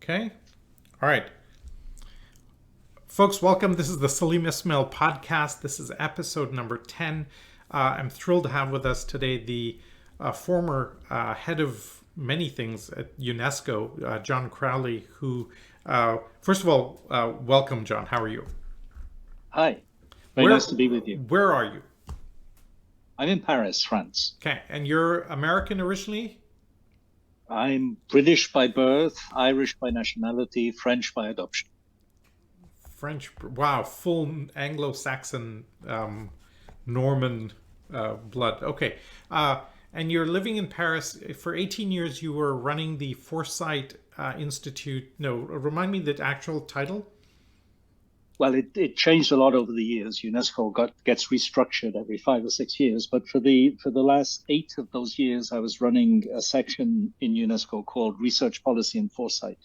Okay. All right. Folks, welcome. This is the Salim Ismail Podcast. This is episode number 10. I'm thrilled to have with us today the former head of many things at UNESCO, John Crowley, who, first of all, welcome, John. How are you? Hi. Very nice to be with you. Where are you? I'm in Paris, France. Okay. And you're American originally? I'm British by birth, Irish by nationality, French by adoption. French, wow, full Anglo-Saxon, Norman blood. Okay. And you're living in Paris. For 18 years, you were running the Foresight Institute. No, remind me the actual title. Well, it changed a lot over the years. UNESCO gets restructured every 5 or 6 years, but for the last 8 of those years, I was running a section in UNESCO called Research Policy and Foresight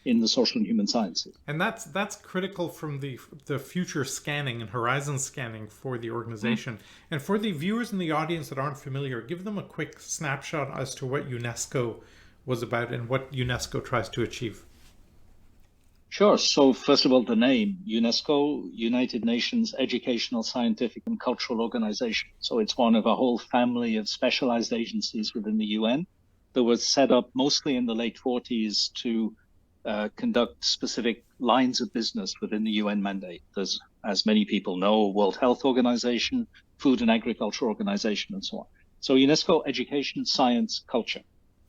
in the social and human sciences. And that's critical from the future scanning and horizon scanning for the organization. Mm-hmm. And for the viewers in the audience that aren't familiar, give them a quick snapshot as to what UNESCO was about and what UNESCO tries to achieve. Sure. So first of all, the name, UNESCO, United Nations Educational, Scientific and Cultural Organization. So it's one of a whole family of specialized agencies within the UN that was set up mostly in the late 40s to conduct specific lines of business within the UN mandate. There's, as many people know, World Health Organization, Food and Agriculture Organization, and so on. So UNESCO, education, science, culture.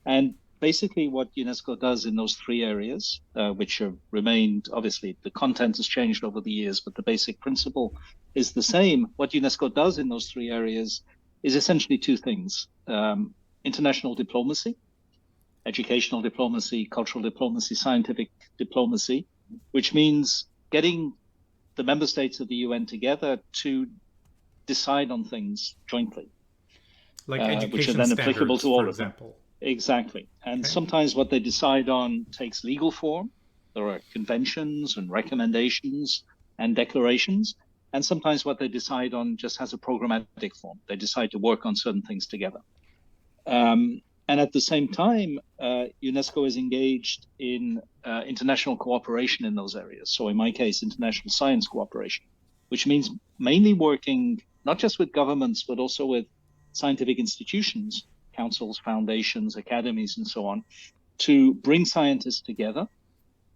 And basically what UNESCO does in those 3 areas, which have remained, obviously, the content has changed over the years, but the basic principle is the same. What UNESCO does in those 3 areas is essentially 2 things. International diplomacy, educational diplomacy, cultural diplomacy, scientific diplomacy, which means getting the member states of the UN together to decide on things jointly. Like education which are then standards, applicable to all for of them. example. Exactly. And sometimes what they decide on takes legal form. There are conventions and recommendations and declarations. And sometimes what they decide on just has a programmatic form. They decide to work on certain things together. And at the same time, UNESCO is engaged in international cooperation in those areas. So in my case, international science cooperation, which means mainly working not just with governments, but also with scientific institutions, councils, foundations, academies, and so on, to bring scientists together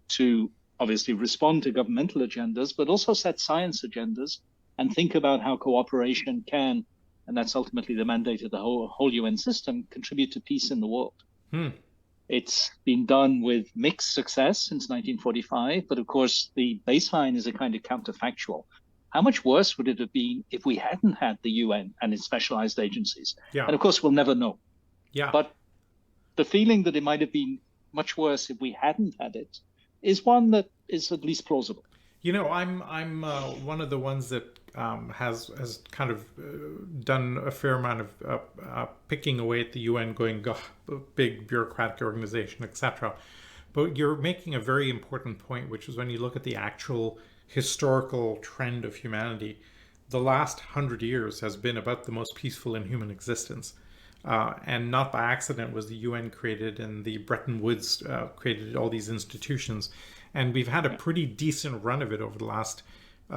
to obviously respond to governmental agendas, but also set science agendas and think about how cooperation can, and that's ultimately the mandate of the whole UN system, contribute to peace in the world. It's been done with mixed success since 1945, but of course the baseline is a kind of counterfactual. How much worse would it have been if we hadn't had the UN and its specialized agencies? Yeah. And of course, we'll never know. Yeah. But the feeling that it might have been much worse if we hadn't had it is one that is at least plausible. You know, I'm one of the ones that has kind of done a fair amount of picking away at the UN, going, big bureaucratic organization, etc. But you're making a very important point, which is when you look at the actual historical trend of humanity, the last 100 years has been about the most peaceful in human existence. And not by accident was the UN created, and the Bretton Woods created all these institutions. And we've had a pretty decent run of it over the last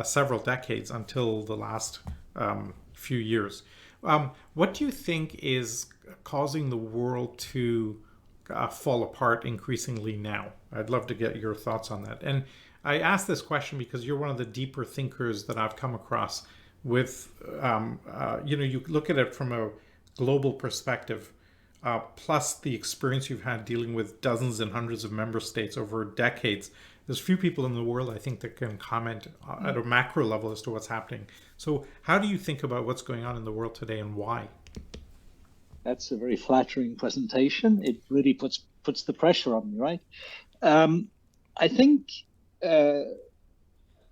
several decades until the last few years. What do you think is causing the world to fall apart increasingly now? I'd love to get your thoughts on that. And I ask this question because you're one of the deeper thinkers that I've come across with, you look at it from a global perspective, plus the experience you've had dealing with dozens and hundreds of member states over decades. There's few people in the world, I think, that can comment at a macro level as to what's happening. So how do you think about what's going on in the world today and why? That's a very flattering presentation. It really puts the pressure on me, right? I think an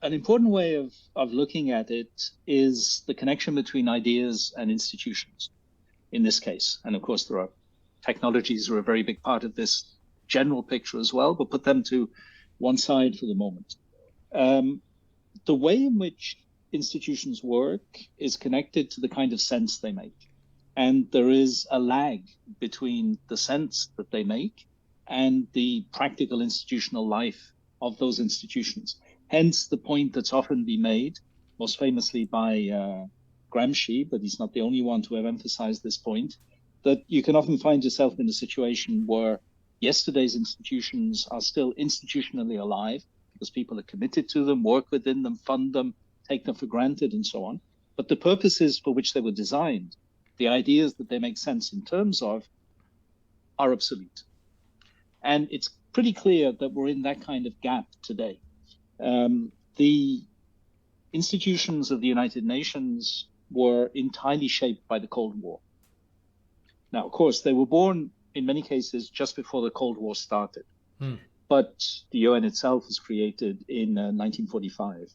important way of looking at it is the connection between ideas and institutions in this case. And of course, there are technologies are a very big part of this general picture as well, but put them to one side for the moment. The way in which institutions work is connected to the kind of sense they make. And there is a lag between the sense that they make and the practical institutional life of those institutions. Hence the point that's often been made, most famously by Gramsci, but he's not the only one to have emphasized this point, that you can often find yourself in a situation where yesterday's institutions are still institutionally alive because people are committed to them, work within them, fund them, take them for granted, and so on. But the purposes for which they were designed, the ideas that they make sense in terms of, are obsolete. And it's pretty clear that we're in that kind of gap today. The institutions of the United Nations were entirely shaped by the Cold War. Now, of course, they were born in many cases just before the Cold War started. But the UN itself was created in 1945.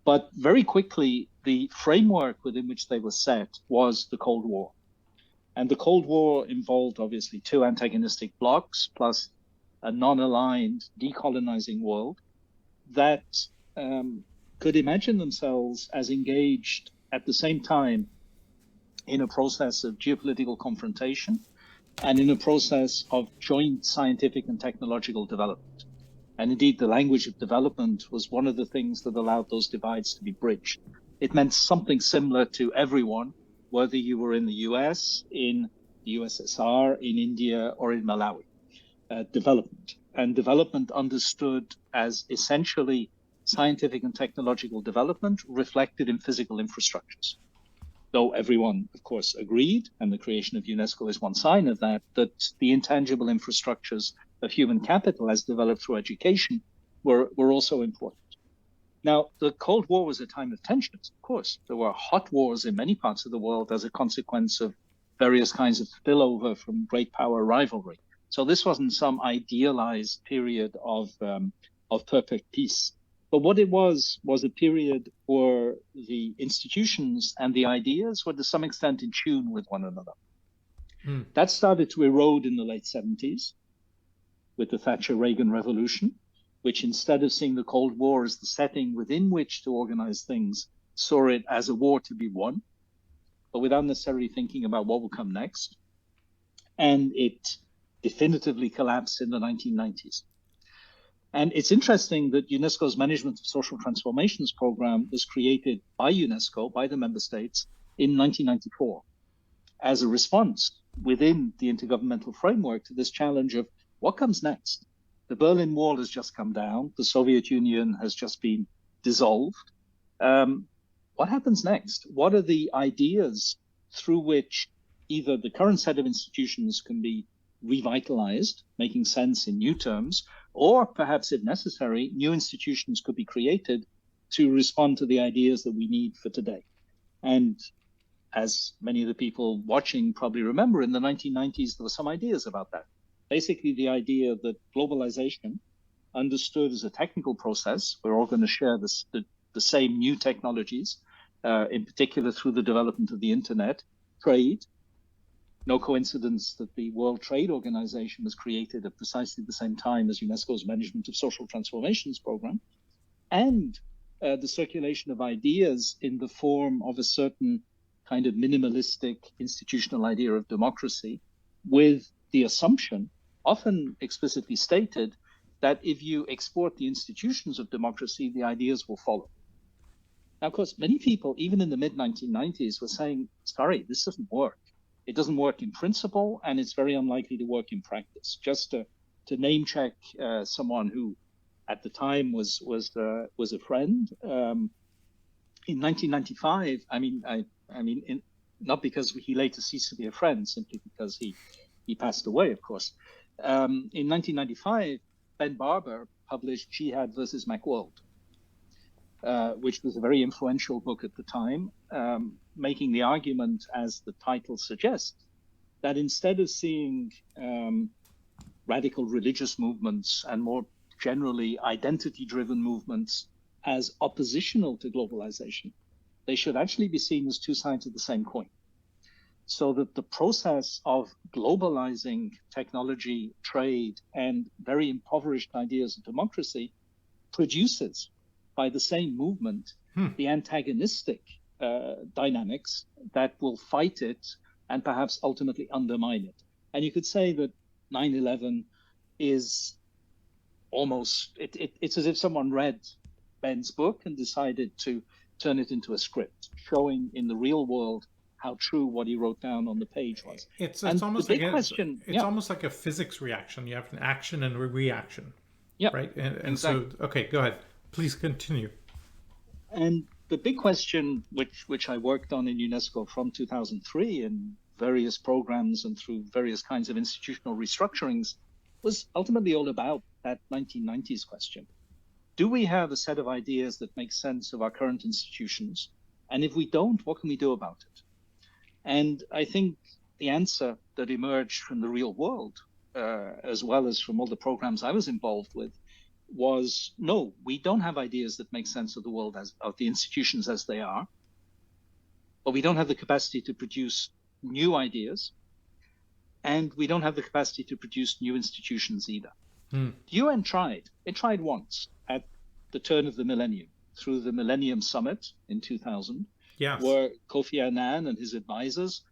But very quickly, the framework within which they were set was the Cold War. And the Cold War involved, obviously, two antagonistic blocs plus a non-aligned decolonizing world that could imagine themselves as engaged at the same time in a process of geopolitical confrontation and in a process of joint scientific and technological development. And indeed, the language of development was one of the things that allowed those divides to be bridged. It meant something similar to everyone, whether you were in the US, in the USSR, in India, or in Malawi. Development. And development understood as essentially scientific and technological development reflected in physical infrastructures. Though everyone, of course, agreed, and the creation of UNESCO is one sign of that, that the intangible infrastructures of human capital as developed through education were also important. Now, the Cold War was a time of tensions, of course. There were hot wars in many parts of the world as a consequence of various kinds of spillover from great power rivalry. So this wasn't some idealized period of perfect peace. But what it was a period where the institutions and the ideas were to some extent in tune with one another. That started to erode in the late 70s with the Thatcher-Reagan revolution, which instead of seeing the Cold War as the setting within which to organize things, saw it as a war to be won, but without necessarily thinking about what will come next. And it definitively collapsed in the 1990s. And it's interesting that UNESCO's Management of Social Transformations program was created by UNESCO, by the member states, in 1994 as a response within the intergovernmental framework to this challenge of what comes next. The Berlin Wall has just come down. The Soviet Union has just been dissolved. What happens next? What are the ideas through which either the current set of institutions can be revitalized, making sense in new terms, or perhaps, if necessary, new institutions could be created to respond to the ideas that we need for today? And as many of the people watching probably remember, in the 1990s, there were some ideas about that. Basically, the idea that globalization, understood as a technical process, we're all going to share the same new technologies, in particular through the development of the internet, trade. No coincidence that the World Trade Organization was created at precisely the same time as UNESCO's Management of Social Transformations program, and the circulation of ideas in the form of a certain kind of minimalistic institutional idea of democracy, with the assumption, often explicitly stated, that if you export the institutions of democracy, the ideas will follow. Now, of course, many people, even in the mid-1990s, were saying, sorry, this doesn't work. It doesn't work in principle, and it's very unlikely to work in practice. Just to name check someone who, at the time, was a friend. In 1995, not because he later ceased to be a friend, simply because he passed away, of course. In 1995, Ben Barber published Jihad versus Macworld, which was a very influential book at the time, making the argument, as the title suggests, that instead of seeing radical religious movements and more generally identity-driven movements as oppositional to globalization, they should actually be seen as two sides of the same coin. So that the process of globalizing technology, trade, and very impoverished ideas of democracy produces, by the same movement, the antagonistic dynamics that will fight it and perhaps ultimately undermine it. And you could say that 9/11, is almost, it's as if someone read Ben's book and decided to turn it into a script, showing in the real world how true what he wrote down on the page was. It's And almost the like big question, it's almost like a physics reaction. You have an action and a reaction, yeah, right? And exactly. so, okay, go ahead. Please continue. And the big question, which I worked on in UNESCO from 2003 in various programs and through various kinds of institutional restructurings, was ultimately all about that 1990s question. Do we have a set of ideas that make sense of our current institutions? And if we don't, what can we do about it? And I think the answer that emerged from the real world, as well as from all the programs I was involved with, was no, we don't have ideas that make sense of the world, of the institutions as they are, but we don't have the capacity to produce new ideas, and we don't have the capacity to produce new institutions either. The UN tried. It tried once at the turn of the millennium through the Millennium Summit in 2000, Yes. where Kofi Annan and his advisors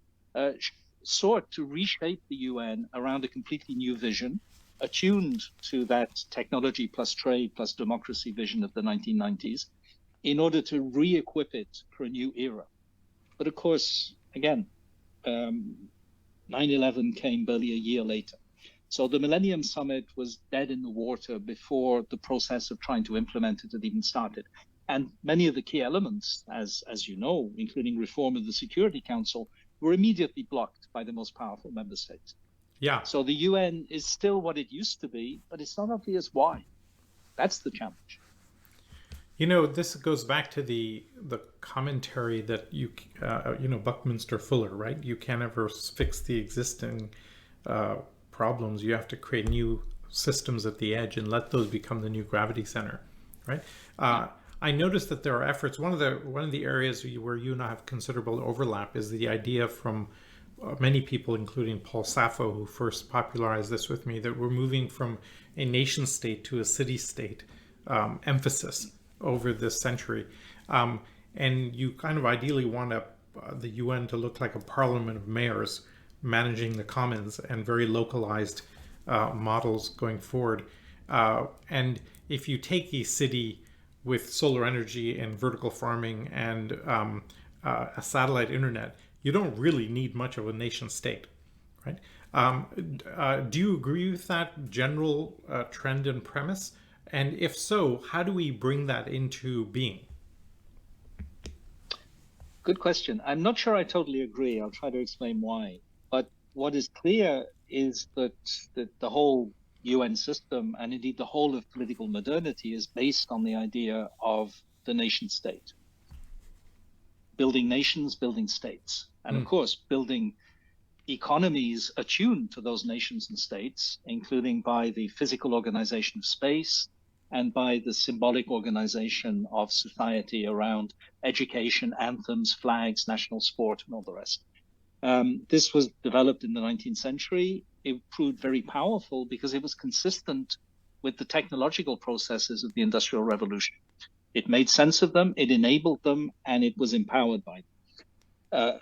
sought to reshape the UN around a completely new vision, attuned to that technology plus trade plus democracy vision of the 1990s, in order to re-equip it for a new era. But of course, again, 9/11 came barely a year later. So the Millennium Summit was dead in the water before the process of trying to implement it had even started. And many of the key elements, as you know, including reform of the Security Council, were immediately blocked by the most powerful member states. Yeah. So the UN is still what it used to be, but it's not obvious why. That's the challenge. You know, this goes back to the commentary that Buckminster Fuller, right? You can't ever fix the existing problems. You have to create new systems at the edge and let those become the new gravity center, right? I noticed that there are efforts. One of the areas where you and I have considerable overlap is the idea from many people, including Paul Sappho, who first popularized this with me, that we're moving from a nation state to a city state emphasis over this century. And you kind of ideally want the UN to look like a parliament of mayors managing the commons and very localized models going forward. And if you take a city with solar energy and vertical farming and a satellite internet, you don't really need much of a nation state, right? Do you agree with that general trend and premise? And if so, how do we bring that into being? Good question. I'm not sure I totally agree. I'll try to explain why. But what is clear is that the whole UN system, and indeed the whole of political modernity, is based on the idea of the nation state. Building nations, building states. And of course, building economies attuned to those nations and states, including by the physical organization of space and by the symbolic organization of society around education, anthems, flags, national sport, and all the rest. This was developed in the 19th century. It proved very powerful because it was consistent with the technological processes of the Industrial Revolution. It made sense of them, it enabled them, and it was empowered by them.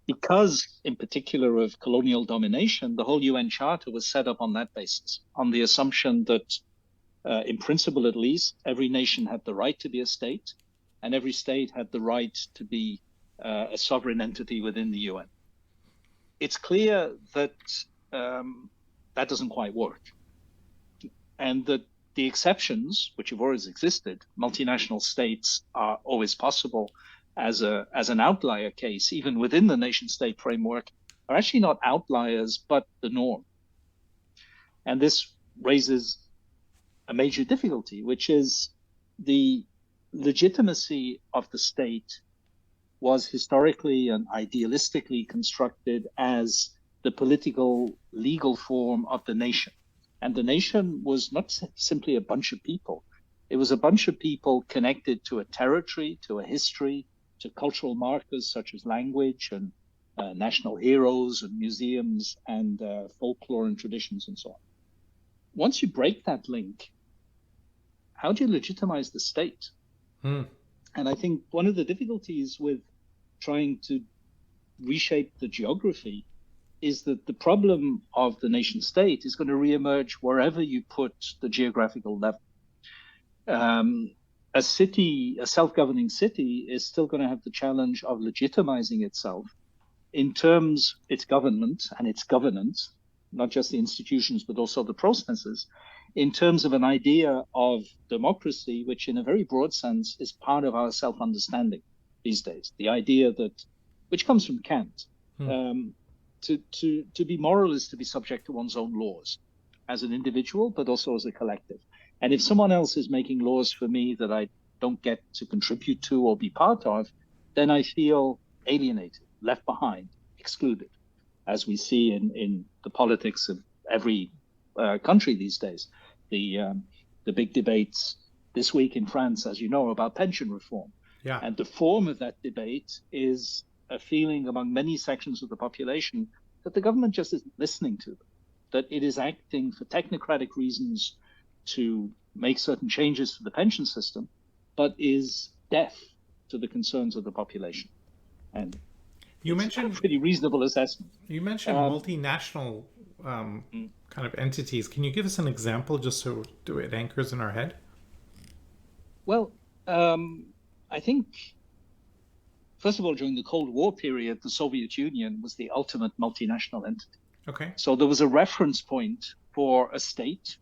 Because, in particular, of colonial domination, the whole UN Charter was set up on that basis, on the assumption that, in principle at least, every nation had the right to be a state, and every state had the right to be a sovereign entity within the UN. It's clear that that doesn't quite work, and that the exceptions, which have always existed, multinational states are always possible as an outlier case, even within the nation-state framework, are actually not outliers, but the norm. And this raises a major difficulty, which is the legitimacy of the state was historically and idealistically constructed as the political legal form of the nation. And the nation was not simply a bunch of people. It was a bunch of people connected to a territory, to a history, to cultural markers such as language and national heroes and museums and folklore and traditions and so on. Once you break that link, how do you legitimize the state? And I think one of the difficulties with trying to reshape the geography is that the problem of the nation state is going to reemerge wherever you put the geographical level. A city, a self-governing city, is still going to have the challenge of legitimizing itself in terms its government and its governance, not just the institutions, but also the processes, in terms of an idea of democracy, which in a very broad sense is part of our self-understanding these days. The idea that, which comes from Kant, to be moral is to be subject to one's own laws as an individual, but also as a collective. And if someone else is making laws for me that I don't get to contribute to or be part of, then I feel alienated, left behind, excluded, as we see in the politics of every country these days. The big debates this week in France, as you know, about pension reform. Yeah. And the form of that debate is a feeling among many sections of the population that the government just isn't listening to them, that it is acting for technocratic reasons to make certain changes to the pension system, but is deaf to the concerns of the population. And you mentioned a pretty reasonable assessment. You mentioned multinational kind of entities. Can you give us an example just so it anchors in our head? Well, I think, first of all, during the Cold War period, the Soviet Union was the ultimate multinational entity. Okay. So there was a reference point for a state,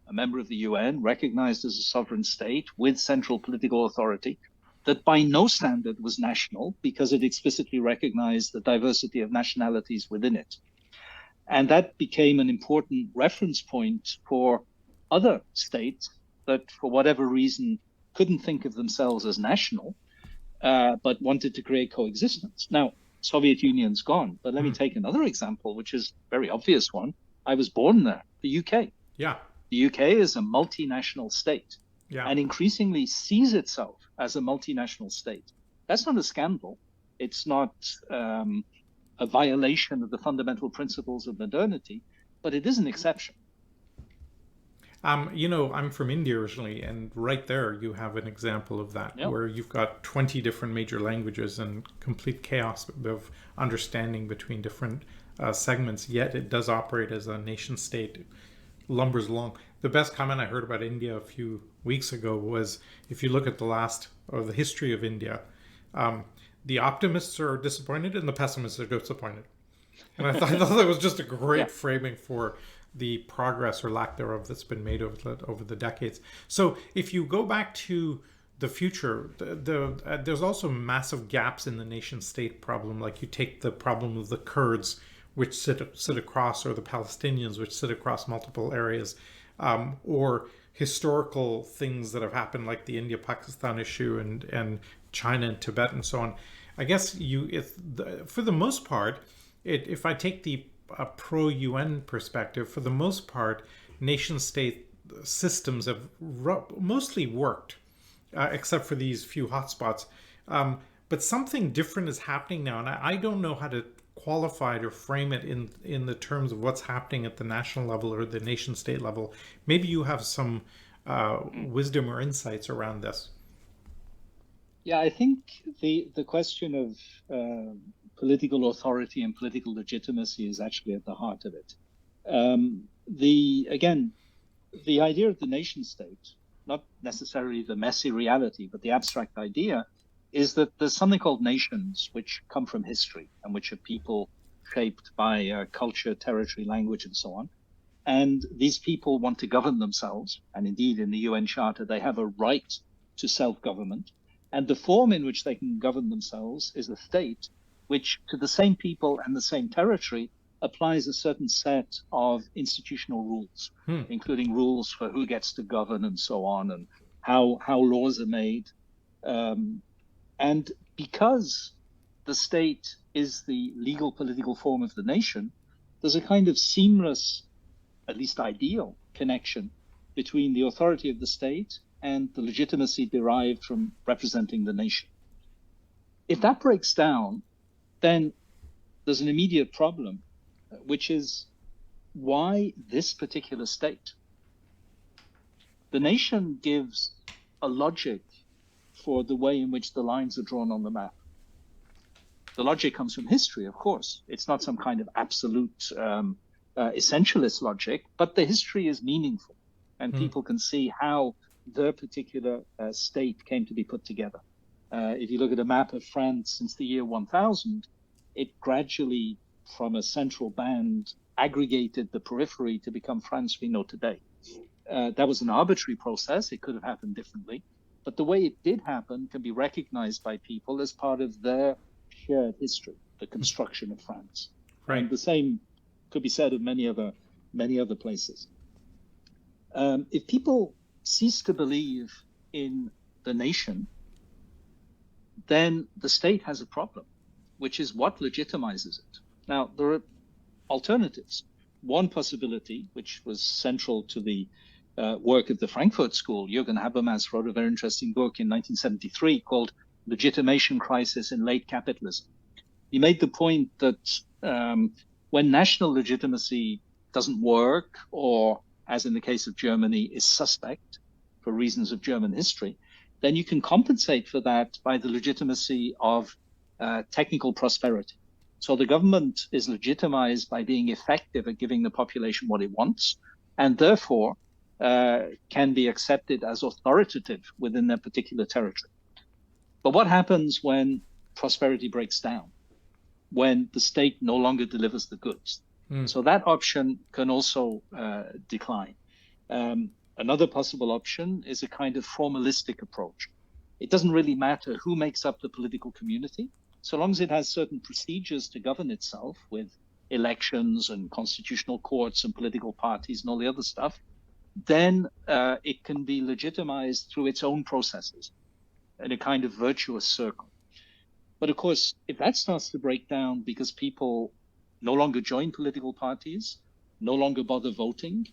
a member of the UN, recognized as a sovereign state with central political authority, that by no standard was national because it explicitly recognized the diversity of nationalities within it. And that became an important reference point for other states that, for whatever reason, couldn't think of themselves as national, but wanted to create coexistence. Now, Soviet Union's gone, but let me take another example, which is a very obvious one. I was born there, the UK. Yeah. The UK is a multinational state and increasingly sees itself as a multinational state. That's not a scandal. It's not a violation of the fundamental principles of modernity, but it is an exception. I'm from India originally, and right there you have an example of that, where you've got 20 different major languages and complete chaos of understanding between different segments, yet it does operate as a nation state, lumbers along. The best comment I heard about India a few weeks ago was, if you look at the history of India, the optimists are disappointed and the pessimists are disappointed. And I thought that was just a great framing for the progress or lack thereof that's been made over the decades. So if you go back to the future, there's also massive gaps in the nation state problem. Like you take the problem of the Kurds, which sit across, or the Palestinians, which sit across multiple areas, or historical things that have happened, like the India-Pakistan issue and China and Tibet and so on. I guess for the most part, if I take the pro-UN perspective, for the most part, nation-state systems have mostly worked, except for these few hotspots. But something different is happening now, and I don't know how to qualify it or frame it in the terms of what's happening at the national level or the nation-state level. Maybe you have some wisdom or insights around this. Yeah, I think the question of political authority and political legitimacy is actually at the heart of it. The idea of the nation state, not necessarily the messy reality, but the abstract idea, is that there's something called nations, which come from history and which are people shaped by culture, territory, language, and so on. And these people want to govern themselves. And indeed, in the UN Charter, they have a right to self-government. And the form in which they can govern themselves is a state which, to the same people and the same territory, applies a certain set of institutional rules, including rules for who gets to govern and so on, and how laws are made. And because the state is the legal political form of the nation, there's a kind of seamless, at least ideal, connection between the authority of the state and the legitimacy derived from representing the nation. If that breaks down, then there's an immediate problem, which is why this particular state? The nation gives a logic for the way in which the lines are drawn on the map. The logic comes from history, of course. It's not some kind of absolute essentialist logic, but the history is meaningful, and people can see how their particular state came to be put together. If you look at a map of France since the year 1000, it gradually, from a central band, aggregated the periphery to become France we know today. That was an arbitrary process. It could have happened differently. But the way it did happen can be recognized by people as part of their shared history, the construction of France. Right. And the same could be said of many other places. If people cease to believe in the nation, then the state has a problem, which is what legitimizes it. Now, there are alternatives. One possibility, which was central to the work of the Frankfurt School, Jürgen Habermas wrote a very interesting book in 1973 called Legitimation Crisis in Late Capitalism. He made the point that when national legitimacy doesn't work, or as in the case of Germany, is suspect for reasons of German history, then you can compensate for that by the legitimacy of technical prosperity. So the government is legitimized by being effective at giving the population what it wants, and therefore can be accepted as authoritative within their particular territory. But what happens when prosperity breaks down? When the state no longer delivers the goods? So that option can also decline. Another possible option is a kind of formalistic approach. It doesn't really matter who makes up the political community, so long as it has certain procedures to govern itself with elections and constitutional courts and political parties and all the other stuff, then it can be legitimized through its own processes in a kind of virtuous circle. But of course, if that starts to break down because people no longer join political parties, no longer bother voting,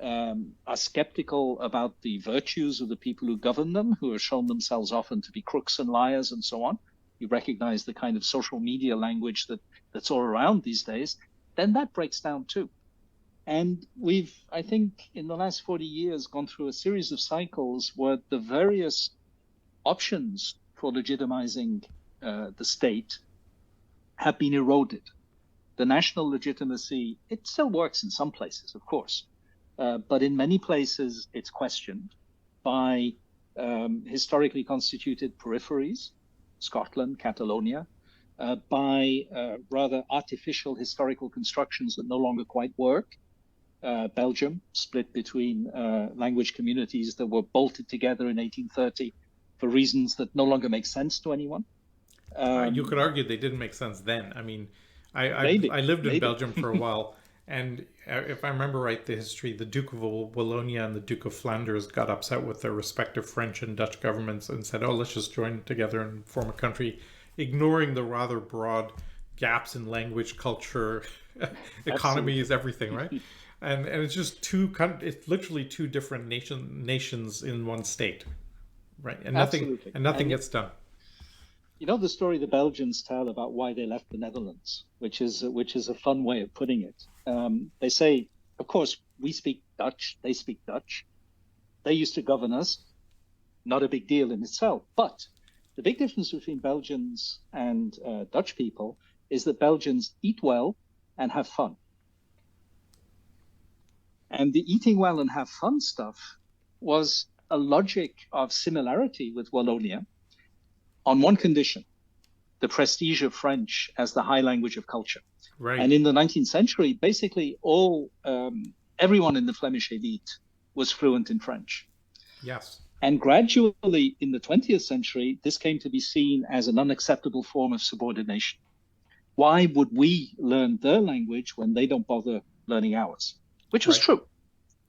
are skeptical about the virtues of the people who govern them, who have shown themselves often to be crooks and liars and so on, you recognize the kind of social media language that's all around these days, then that breaks down too. And we've, I think, in the last 40 years, gone through a series of cycles where the various options for legitimizing the state have been eroded. The national legitimacy, it still works in some places, of course, but in many places it's questioned by historically constituted peripheries, Scotland, Catalonia, by rather artificial historical constructions that no longer quite work. Belgium, split between language communities that were bolted together in 1830 for reasons that no longer make sense to anyone. You could argue they didn't make sense then. I mean, I lived in Belgium for a while, and if I remember right, the history, the Duke of Wallonia and the Duke of Flanders got upset with their respective French and Dutch governments and said, oh, let's just join together and form a country, ignoring the rather broad gaps in language, culture, economies, everything, right? And it's just it's literally two different nations in one state, right? And nothing gets done. You know the story the Belgians tell about why they left the Netherlands, which is a fun way of putting it. They say, of course, we speak Dutch, they speak Dutch. They used to govern us, not a big deal in itself. But the big difference between Belgians and Dutch people is that Belgians eat well and have fun. And the eating well and have fun stuff was a logic of similarity with Wallonia, on one condition: the prestige of French as the high language of culture. Right. And in the 19th century, basically everyone in the Flemish elite was fluent in French. Yes. And gradually in the 20th century, this came to be seen as an unacceptable form of subordination. Why would we learn their language when they don't bother learning ours? Which was true.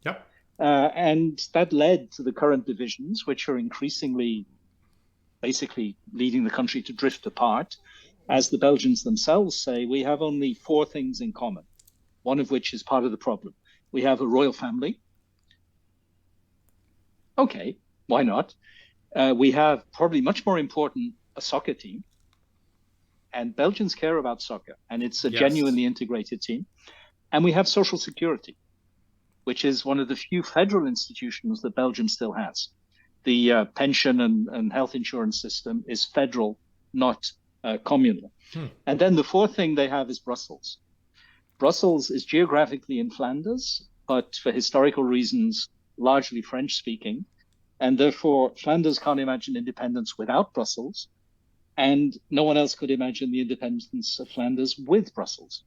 Yep. And that led to the current divisions, which are increasingly basically leading the country to drift apart. As the Belgians themselves say, we have only 4 things in common, one of which is part of the problem. We have a royal family. Okay, why not? We have, probably much more important, a soccer team. And Belgians care about soccer, and it's a genuinely integrated team. And we have social security, which is one of the few federal institutions that Belgium still has. The pension and health insurance system is federal, not communal. And then the fourth thing they have is Brussels. Brussels is geographically in Flanders, but for historical reasons, largely French speaking. And therefore, Flanders can't imagine independence without Brussels. And no one else could imagine the independence of Flanders with Brussels.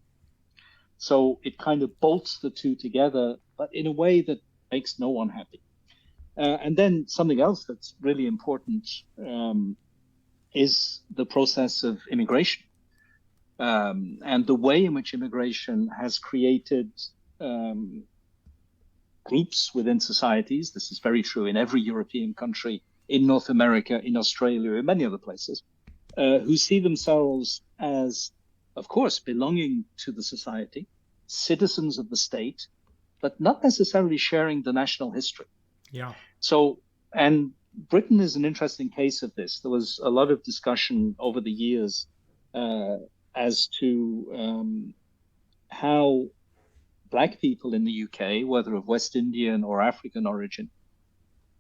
So it kind of bolts the two together, but in a way that makes no one happy. And then something else that's really important is the process of immigration. And the way in which immigration has created groups within societies. This is very true in every European country, in North America, in Australia, in many other places, who see themselves as, of course, belonging to the society, citizens of the state, but not necessarily sharing the national history. Yeah. So, and Britain is an interesting case of this. There was a lot of discussion over the years as to how Black people in the UK, whether of West Indian or African origin,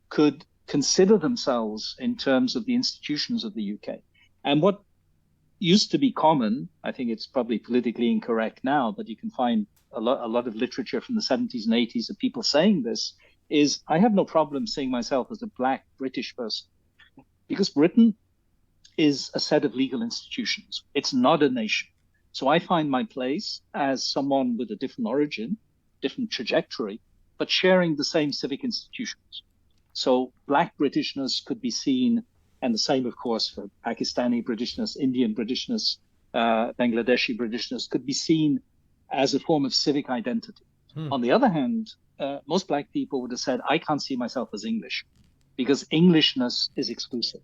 could consider themselves in terms of the institutions of the UK. And what used to be common, I think it's probably politically incorrect now, but you can find a lot of literature from the 70s and 80s of people saying this, is I have no problem seeing myself as a Black British person, because Britain is a set of legal institutions. It's not a nation. So I find my place as someone with a different origin, different trajectory, but sharing the same civic institutions. So Black Britishness could be seen, and the same, of course, for Pakistani Britishness, Indian Britishness, Bangladeshi Britishness, could be seen as a form of civic identity. On the other hand, most Black people would have said, I can't see myself as English, because Englishness is exclusive.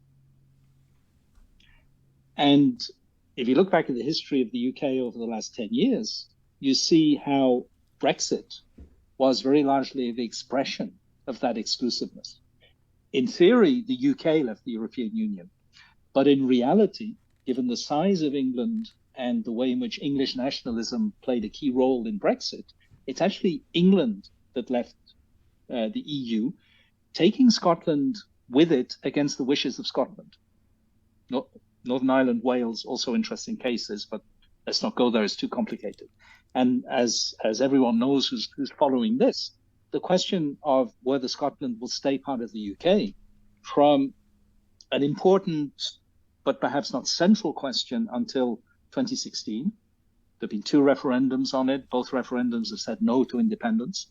And if you look back at the history of the UK over the last 10 years, you see how Brexit was very largely the expression of that exclusiveness. In theory, the UK left the European Union, but in reality, given the size of England and the way in which English nationalism played a key role in Brexit, it's actually England that left the EU, taking Scotland with it against the wishes of Scotland. Northern Ireland, Wales, also interesting cases, but let's not go there, it's too complicated. And as everyone knows who's following this, the question of whether Scotland will stay part of the UK, from an important but perhaps not central question until 2016. There have been two referendums on it. Both referendums have said no to independence.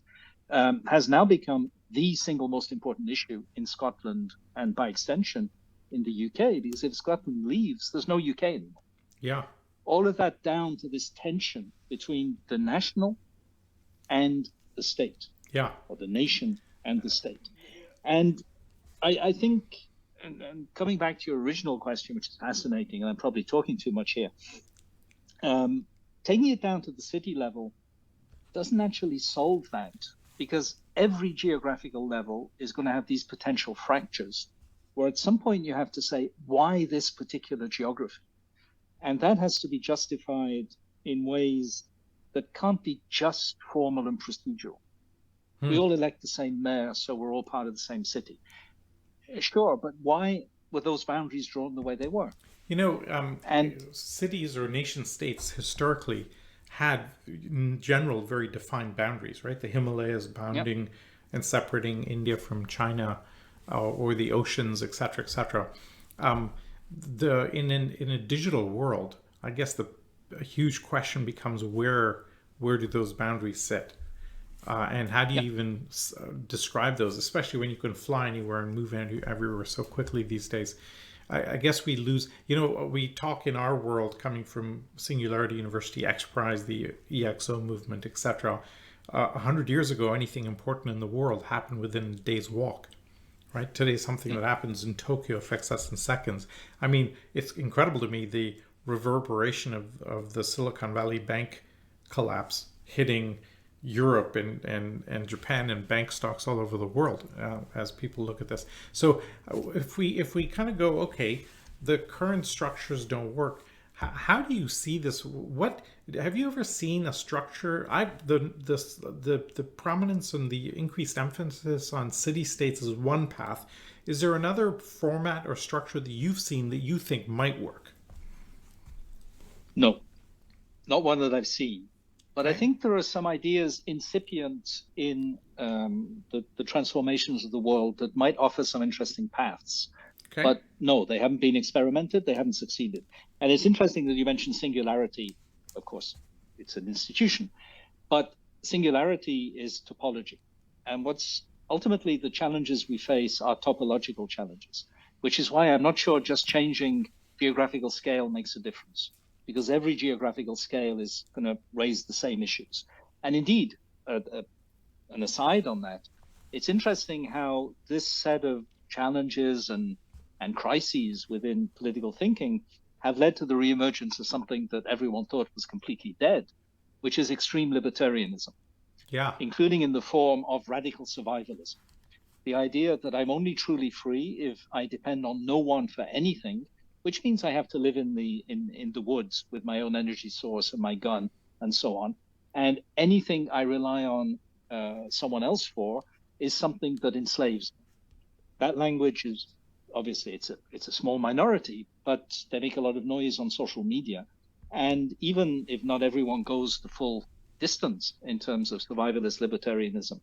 Has now become the single most important issue in Scotland and by extension in the UK, because if Scotland leaves, there's no UK anymore. Yeah. All of that down to this tension between the national and the state. Yeah. Or the nation and the state. And I think, and coming back to your original question, which is fascinating, and I'm probably talking too much here, taking it down to the city level doesn't actually solve that, because every geographical level is going to have these potential fractures, where at some point you have to say, why this particular geography? And that has to be justified in ways that can't be just formal and procedural. We all elect the same mayor, so we're all part of the same city. Sure, but why were those boundaries drawn the way they were? You know, cities or nation states historically had, in general, very defined boundaries, right? The Himalayas bounding and separating India from China, or the oceans, etc., etc. In a digital world, I guess a huge question becomes where do those boundaries sit, and how do you even describe those, especially when you can fly anywhere and move everywhere so quickly these days. I guess we lose. You know, we talk in our world coming from Singularity University, X Prize, the EXO movement, etc. 100 years ago, anything important in the world happened within a day's walk. Right? Today, something that happens in Tokyo affects us in seconds. I mean, it's incredible to me, the reverberation of the Silicon Valley Bank collapse hitting Europe and Japan and bank stocks all over the world as people look at this. So if we kind of go, okay, the current structures don't work, how do you see this? What have you ever seen a structure? The prominence and the increased emphasis on city states is one path. Is there another format or structure that you've seen that you think might work? No, not one that I've seen. But I Okay. think there are some ideas incipient in the transformations of the world that might offer some interesting paths. Okay. But no, they haven't been experimented. They haven't succeeded. And it's interesting that you mentioned singularity. Of course, it's an institution, but singularity is topology. And what's ultimately the challenges we face are topological challenges, which is why I'm not sure just changing geographical scale makes a difference, because every geographical scale is going to raise the same issues. And indeed, an aside on that, it's interesting how this set of challenges and crises within political thinking have led to the reemergence of something that everyone thought was completely dead, which is extreme libertarianism, Yeah. including in the form of radical survivalism. The idea that I'm only truly free if I depend on no one for anything, which means I have to live in the woods with my own energy source and my gun and so on. And anything I rely on someone else for is something that enslaves me. That language is obviously it's a small minority, but they make a lot of noise on social media. And even if not everyone goes the full distance in terms of survivalist libertarianism,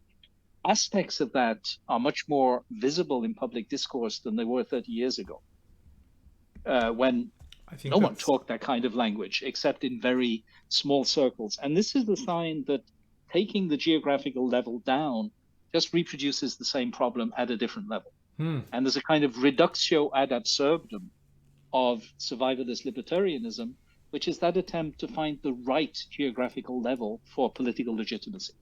aspects of that are much more visible in public discourse than they were 30 years ago, when I think no one that's talked that kind of language except in very small circles. And this is a sign that taking the geographical level down just reproduces the same problem at a different level. And there's a kind of reductio ad absurdum of survivalist libertarianism, which is that attempt to find the right geographical level for political legitimacy.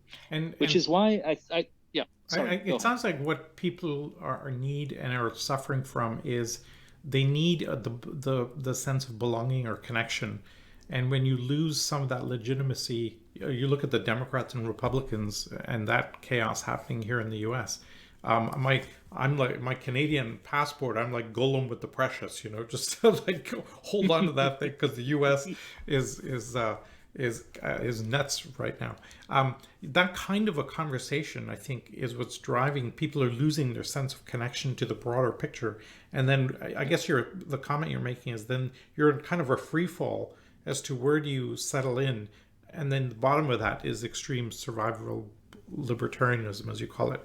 Which is why it sounds like what people are need and are suffering from is they need the sense of belonging or connection. And when you lose some of that legitimacy, you look at the Democrats and Republicans and that chaos happening here in the U.S. I'm like my Canadian passport. I'm like Gollum with the precious, just like hold on to that thing because the U.S. is nuts right now. That kind of a conversation, I think, is what's driving people are losing their sense of connection to the broader picture. And then I guess the comment you're making is then you're in kind of a free fall as to where do you settle in. And then the bottom of that is extreme survival libertarianism, as you call it.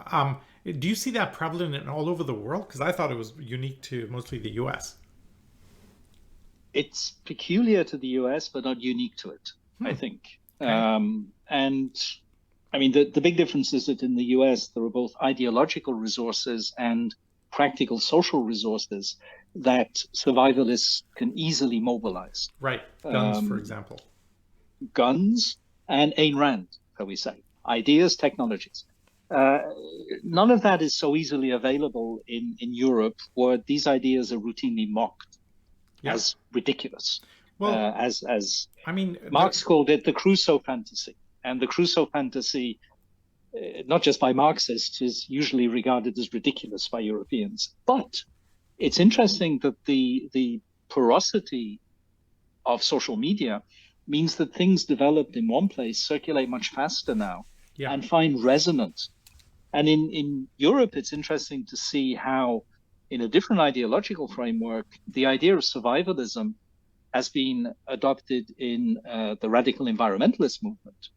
Do you see that prevalent in all over the world? Because I thought it was unique to mostly the U.S. It's peculiar to the US, but not unique to it, I think. Okay. And I mean, the big difference is that in the US, there are both ideological resources and practical social resources that survivalists can easily mobilize. Right. Guns, for example. Guns and Ayn Rand, shall we say. Ideas, technologies. None of that is so easily available in Europe, where these ideas are routinely mocked as ridiculous. Well, as I mean, Marx called it the Crusoe fantasy. And the Crusoe fantasy, not just by Marxists, is usually regarded as ridiculous by Europeans. But it's interesting that the porosity of social media means that things developed in one place circulate much faster now and find resonance. And in Europe, it's interesting to see how, in a different ideological framework, the idea of survivalism has been adopted in the radical environmentalist movement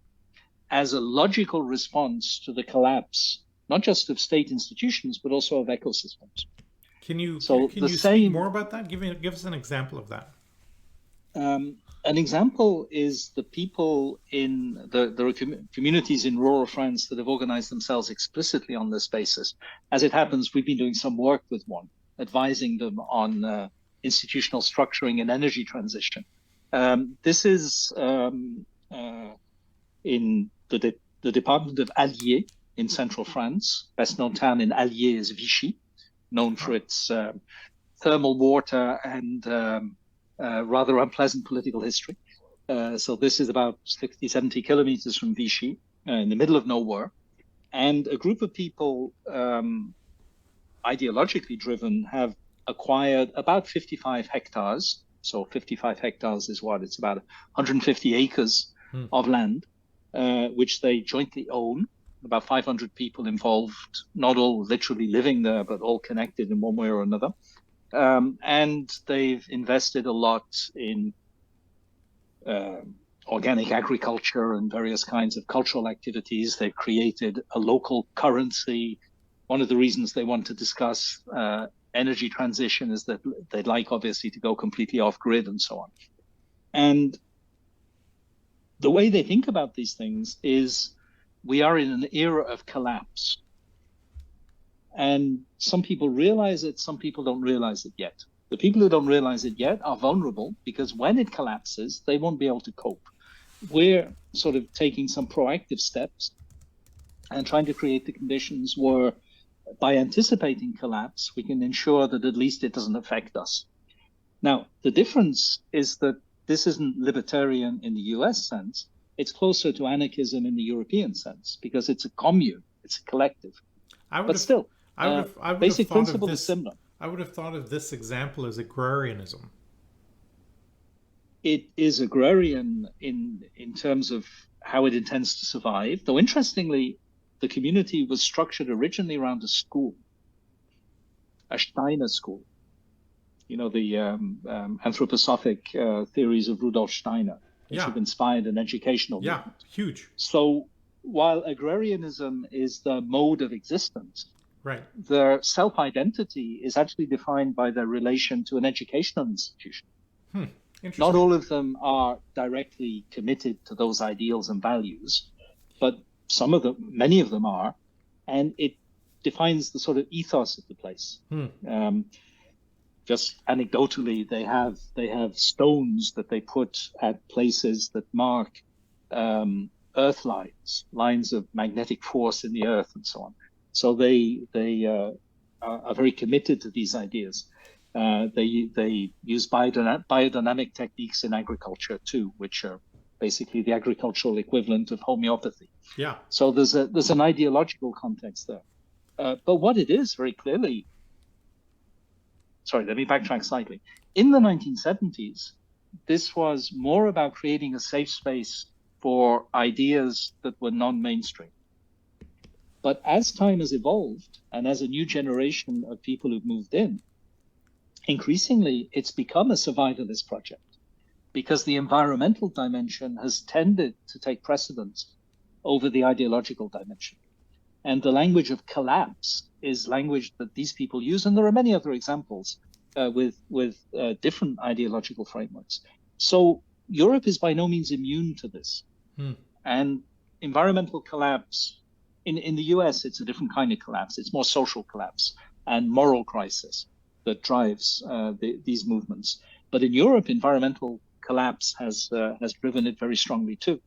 as a logical response to the collapse, not just of state institutions, but also of ecosystems. Can you speak more about that? Give us an example of that. An example is the people in the communities in rural France that have organized themselves explicitly on this basis. As it happens, we've been doing some work with one, advising them on institutional structuring and energy transition. This is in the department of Allier in central France. Best known town in Allier is Vichy, known for its thermal water and rather unpleasant political history. So this is about 60, 70 kilometers from Vichy, in the middle of nowhere. And a group of people, ideologically driven, have acquired about 55 hectares. So 55 hectares is what? It's about 150 acres of land, which they jointly own. About 500 people involved, not all literally living there, but all connected in one way or another. And they've invested a lot in organic agriculture and various kinds of cultural activities. They've created a local currency. One of the reasons they want to discuss energy transition is that they'd like, obviously, to go completely off grid and so on. And the way they think about these things is we are in an era of collapse. And some people realize it, some people don't realize it yet. The people who don't realize it yet are vulnerable because when it collapses, they won't be able to cope. We're sort of taking some proactive steps and trying to create the conditions where, by anticipating collapse, we can ensure that at least it doesn't affect us. Now, the difference is that this isn't libertarian in the US sense. It's closer to anarchism in the European sense because it's a commune, it's a collective. But still, basic principle is similar. I would have thought of this example as agrarianism. It is agrarian in terms of how it intends to survive, though interestingly, the community was structured originally around a school, a Steiner school. You know, the anthroposophic theories of Rudolf Steiner, which have inspired an educational movement. Yeah, huge. So while agrarianism is the mode of existence, right, their self-identity is actually defined by their relation to an educational institution. Not all of them are directly committed to those ideals and values, but many of them are, and it defines the sort of ethos of the place. Just anecdotally, they have stones that they put at places that mark earth lines of magnetic force in the earth, and so on. So they are very committed to these ideas. They use biodynamic techniques in agriculture too, which are basically the agricultural equivalent of homeopathy. Yeah. So there's an ideological context there. But what it is very clearly, sorry, let me backtrack slightly. In the 1970s, this was more about creating a safe space for ideas that were non-mainstream. But as time has evolved, and as a new generation of people who've moved in, increasingly it's become a survivalist project because the environmental dimension has tended to take precedence over the ideological dimension. And the language of collapse is language that these people use, and there are many other examples with different ideological frameworks. So Europe is by no means immune to this. And environmental collapse, in the US, it's a different kind of collapse. It's more social collapse and moral crisis that drives these movements. But in Europe, environmental collapse has driven it very strongly too.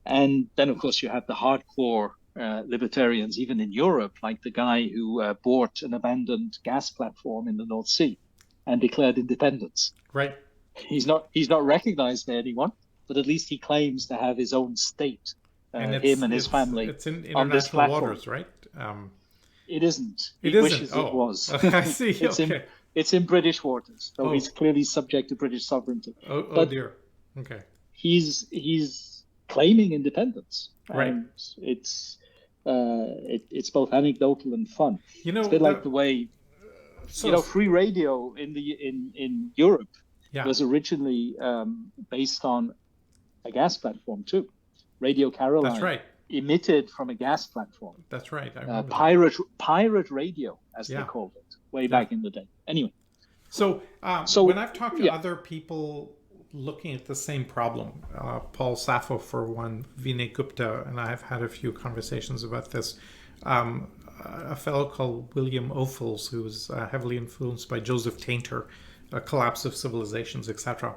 And then, of course, you have the hardcore libertarians, even in Europe, like the guy who bought an abandoned gas platform in the North Sea and declared independence. Right. He's not recognized by anyone, but at least he claims to have his own state, him and his family. It's in on this international platform. waters, right? It isn't. It He isn't. wishes it was. I see. It's in British waters, so he's clearly subject to British sovereignty. Oh dear. Okay. He's claiming independence, right? And it's both anecdotal and fun. You know, it's a bit like the way free radio in Europe was originally based on a gas platform too. Radio Caroline. That's right. Emitted from a gas platform. That's right. I remember pirate radio, as they called it, way back in the day. Anyway. So when I've talked to other people looking at the same problem, Paul Sappho for one, Vinay Gupta, and I've had a few conversations about this. A fellow called William Ophuls, who was heavily influenced by Joseph Tainter, A Collapse of Civilizations, etc.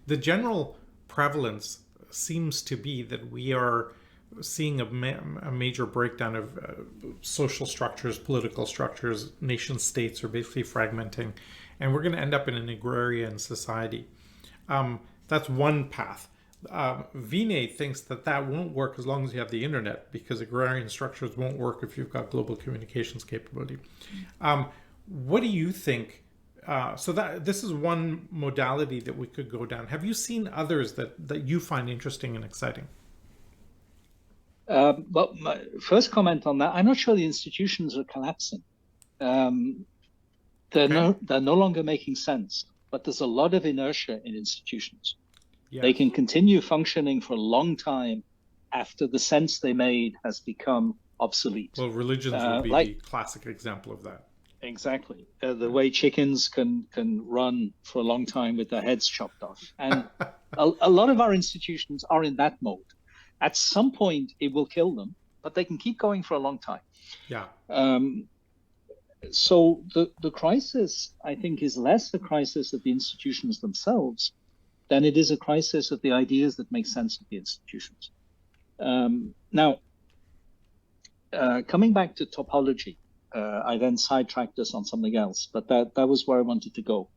The general prevalence seems to be that we are seeing a major breakdown of social structures, political structures. Nation states are basically fragmenting, and we're going to end up in an agrarian society. That's one path. Vinay thinks that won't work as long as you have the internet, because agrarian structures won't work if you've got global communications capability. What do you think? So that this is one modality that we could go down. Have you seen others that you find interesting and exciting? Well, my first comment on that, I'm not sure the institutions are collapsing. they're no longer making sense, but there's a lot of inertia in institutions. Yes. They can continue functioning for a long time after the sense they made has become obsolete. Well, religions would be the classic example of that. Exactly. The way chickens can run for a long time with their heads chopped off. And a lot of our institutions are in that mode. At some point, it will kill them, but they can keep going for a long time. Yeah. So the crisis, I think, is less a crisis of the institutions themselves than it is a crisis of the ideas that make sense of the institutions. Now, coming back to topology, I then sidetracked us on something else, but that was where I wanted to go.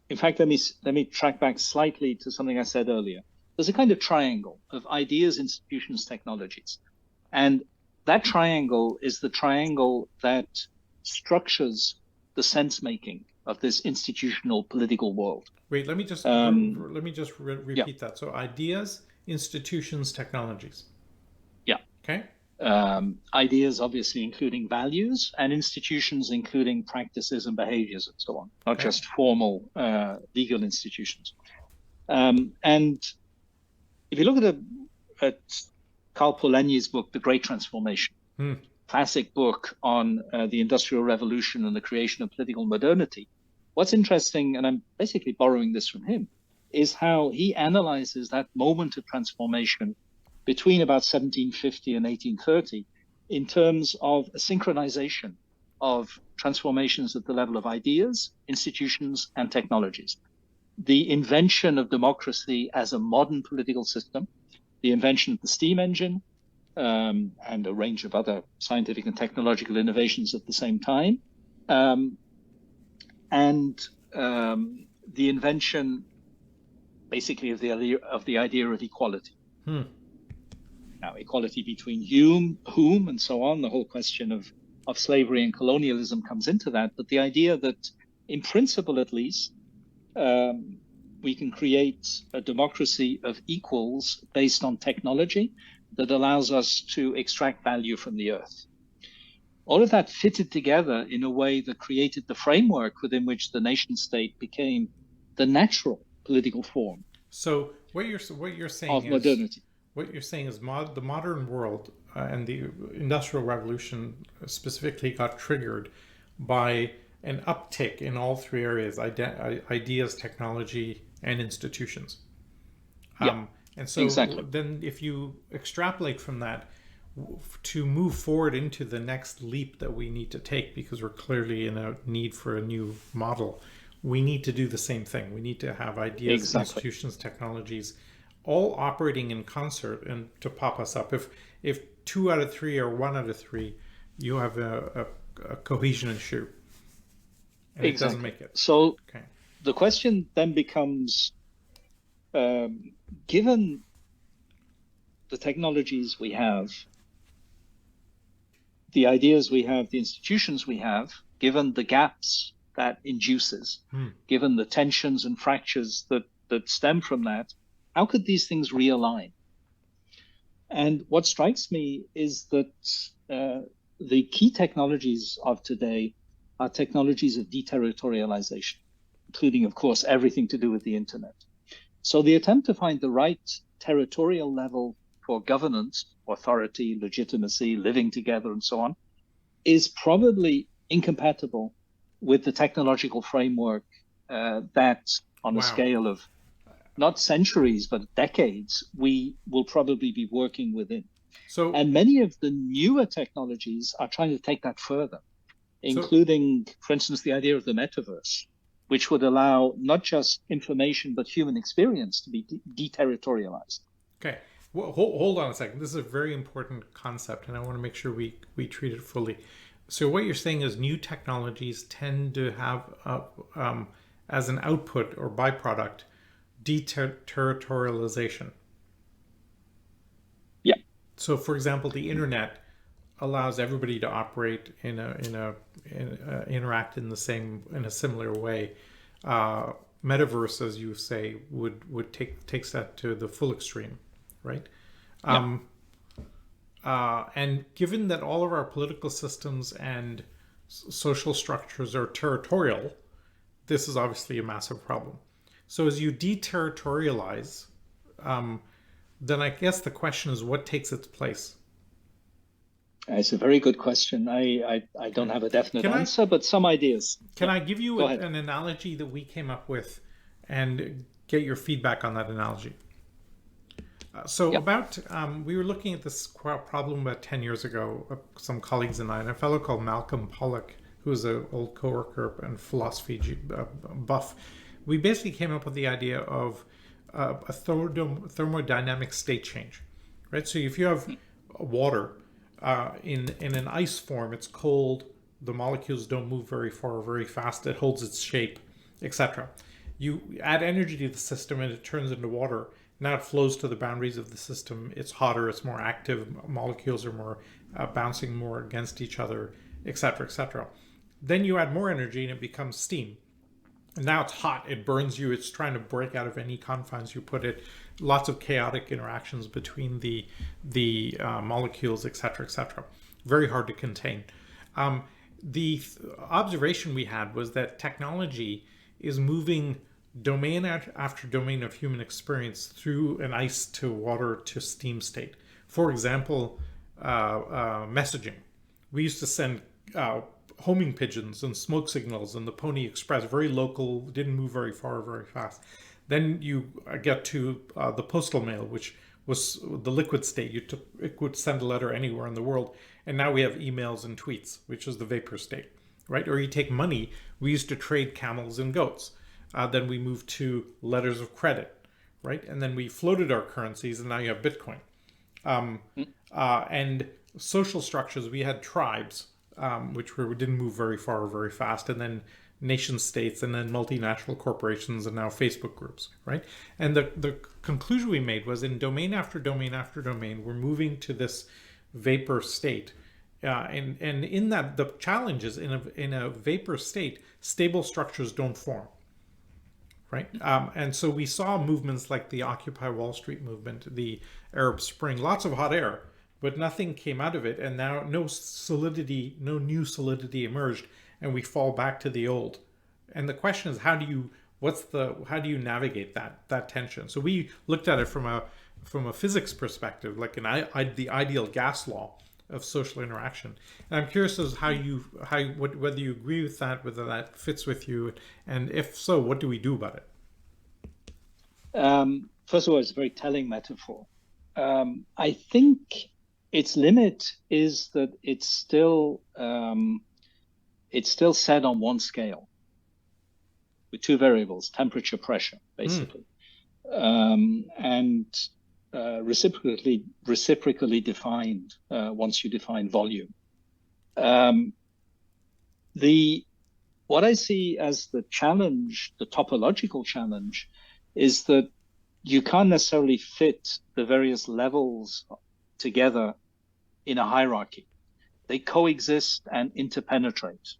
In fact, let me track back slightly to something I said earlier. There's a kind of triangle of ideas, institutions, technologies. And that triangle is the triangle that structures the sense-making of this institutional political world. Wait, let me just repeat that. So ideas, institutions, technologies. Yeah. Okay. Ideas, obviously, including values, and institutions, including practices and behaviors and so on, not just formal legal institutions. And if you look at Karl Polanyi's book, The Great Transformation, classic book on the Industrial Revolution and the creation of political modernity, what's interesting, and I'm basically borrowing this from him, is how he analyzes that moment of transformation between about 1750 and 1830 in terms of a synchronization of transformations at the level of ideas, institutions, and technologies. The invention of democracy as a modern political system, the invention of the steam engine, and a range of other scientific and technological innovations at the same time, and the invention, basically, of the idea of equality. Now, equality between whom, and so on. The whole question of slavery and colonialism comes into that. But the idea that, in principle, at least, we can create a democracy of equals based on technology that allows us to extract value from the earth. All of that fitted together in a way that created the framework within which the nation state became the natural political form. So what you're saying of modernity. What you're saying is the modern world and the Industrial Revolution specifically got triggered by an uptick in all three areas: ideas, technology, and institutions. And so then if you extrapolate from that to move forward into the next leap that we need to take, because we're clearly in a need for a new model, we need to do the same thing. We need to have ideas, institutions, technologies, all operating in concert and to pop us up. If 2 out of 3 or 1 out of 3, you have a cohesion issue. And it doesn't make it. So the question then becomes, given the technologies we have, the ideas we have, the institutions we have, given the gaps that induces, given the tensions and fractures that stem from that, how could these things realign? And what strikes me is that the key technologies of today are technologies of deterritorialization, including, of course, everything to do with the internet. So the attempt to find the right territorial level for governance, authority, legitimacy, living together, and so on, is probably incompatible with the technological framework that, on a scale of not centuries, but decades, we will probably be working within. And many of the newer technologies are trying to take that further, including, for instance, the idea of the metaverse, which would allow not just information, but human experience to be deterritorialized. Okay. Well, hold on a second. This is a very important concept, and I want to make sure we treat it fully. So what you're saying is new technologies tend to have, as an output or byproduct, deterritorialization. Yeah. So, for example, the internet allows everybody to operate interact in a similar way. Metaverse, as you say, takes that to the full extreme, right? And given that all of our political systems and social structures are territorial, this is obviously a massive problem. So as you deterritorialize, then I guess the question is what takes its place? It's a very good question. I don't have a definite answer, but some ideas. Can I give you an analogy that we came up with and get your feedback on that analogy? We were looking at this problem about 10 years ago, some colleagues and I, and a fellow called Malcolm Pollock, who's an old coworker and philosophy buff. We basically came up with the idea of a thermodynamic state change, right? So if you have water in an ice form, it's cold, the molecules don't move very far or very fast, it holds its shape, etc. You add energy to the system and it turns into water. Now it flows to the boundaries of the system. It's hotter, it's more active, molecules are more bouncing more against each other, etc., etc. Then you add more energy and it becomes steam. And now it's hot, it burns you, it's trying to break out of any confines you put it. Lots of chaotic interactions between the molecules, etc., etc. Very hard to contain. The observation we had was that technology is moving domain after domain of human experience through an ice to water to steam state. For example, messaging. We used to send homing pigeons and smoke signals and the Pony Express, very local, didn't move very far or very fast. Then you get to the postal mail, which was the liquid state. It could send a letter anywhere in the world. And now we have emails and tweets, which is the vapor state, right? Or you take money. We used to trade camels and goats. Then we moved to letters of credit, right? And then we floated our currencies, and now you have Bitcoin. And social structures, we had tribes, which didn't move very far or very fast, and then nation states, and then multinational corporations, and now Facebook groups, right? And the conclusion we made was in domain after domain after domain, we're moving to this vapor state. And in that, the challenge is in a vapor state, stable structures don't form. Right. And so we saw movements like the Occupy Wall Street movement, the Arab Spring, lots of hot air, but nothing came out of it. And now no new solidity emerged, and we fall back to the old. And the question is, how do you navigate that tension? So we looked at it from a physics perspective, like the ideal gas law of social interaction. And I'm curious as whether you agree with that, whether that fits with you, and if so, what do we do about it? First of all, it's a very telling metaphor. I think its limit is that it's still set on one scale with two variables, temperature, pressure, basically, and reciprocally defined once you define volume. What I see as the challenge, the topological challenge, is that you can't necessarily fit the various levels together in a hierarchy. They coexist and interpenetrate,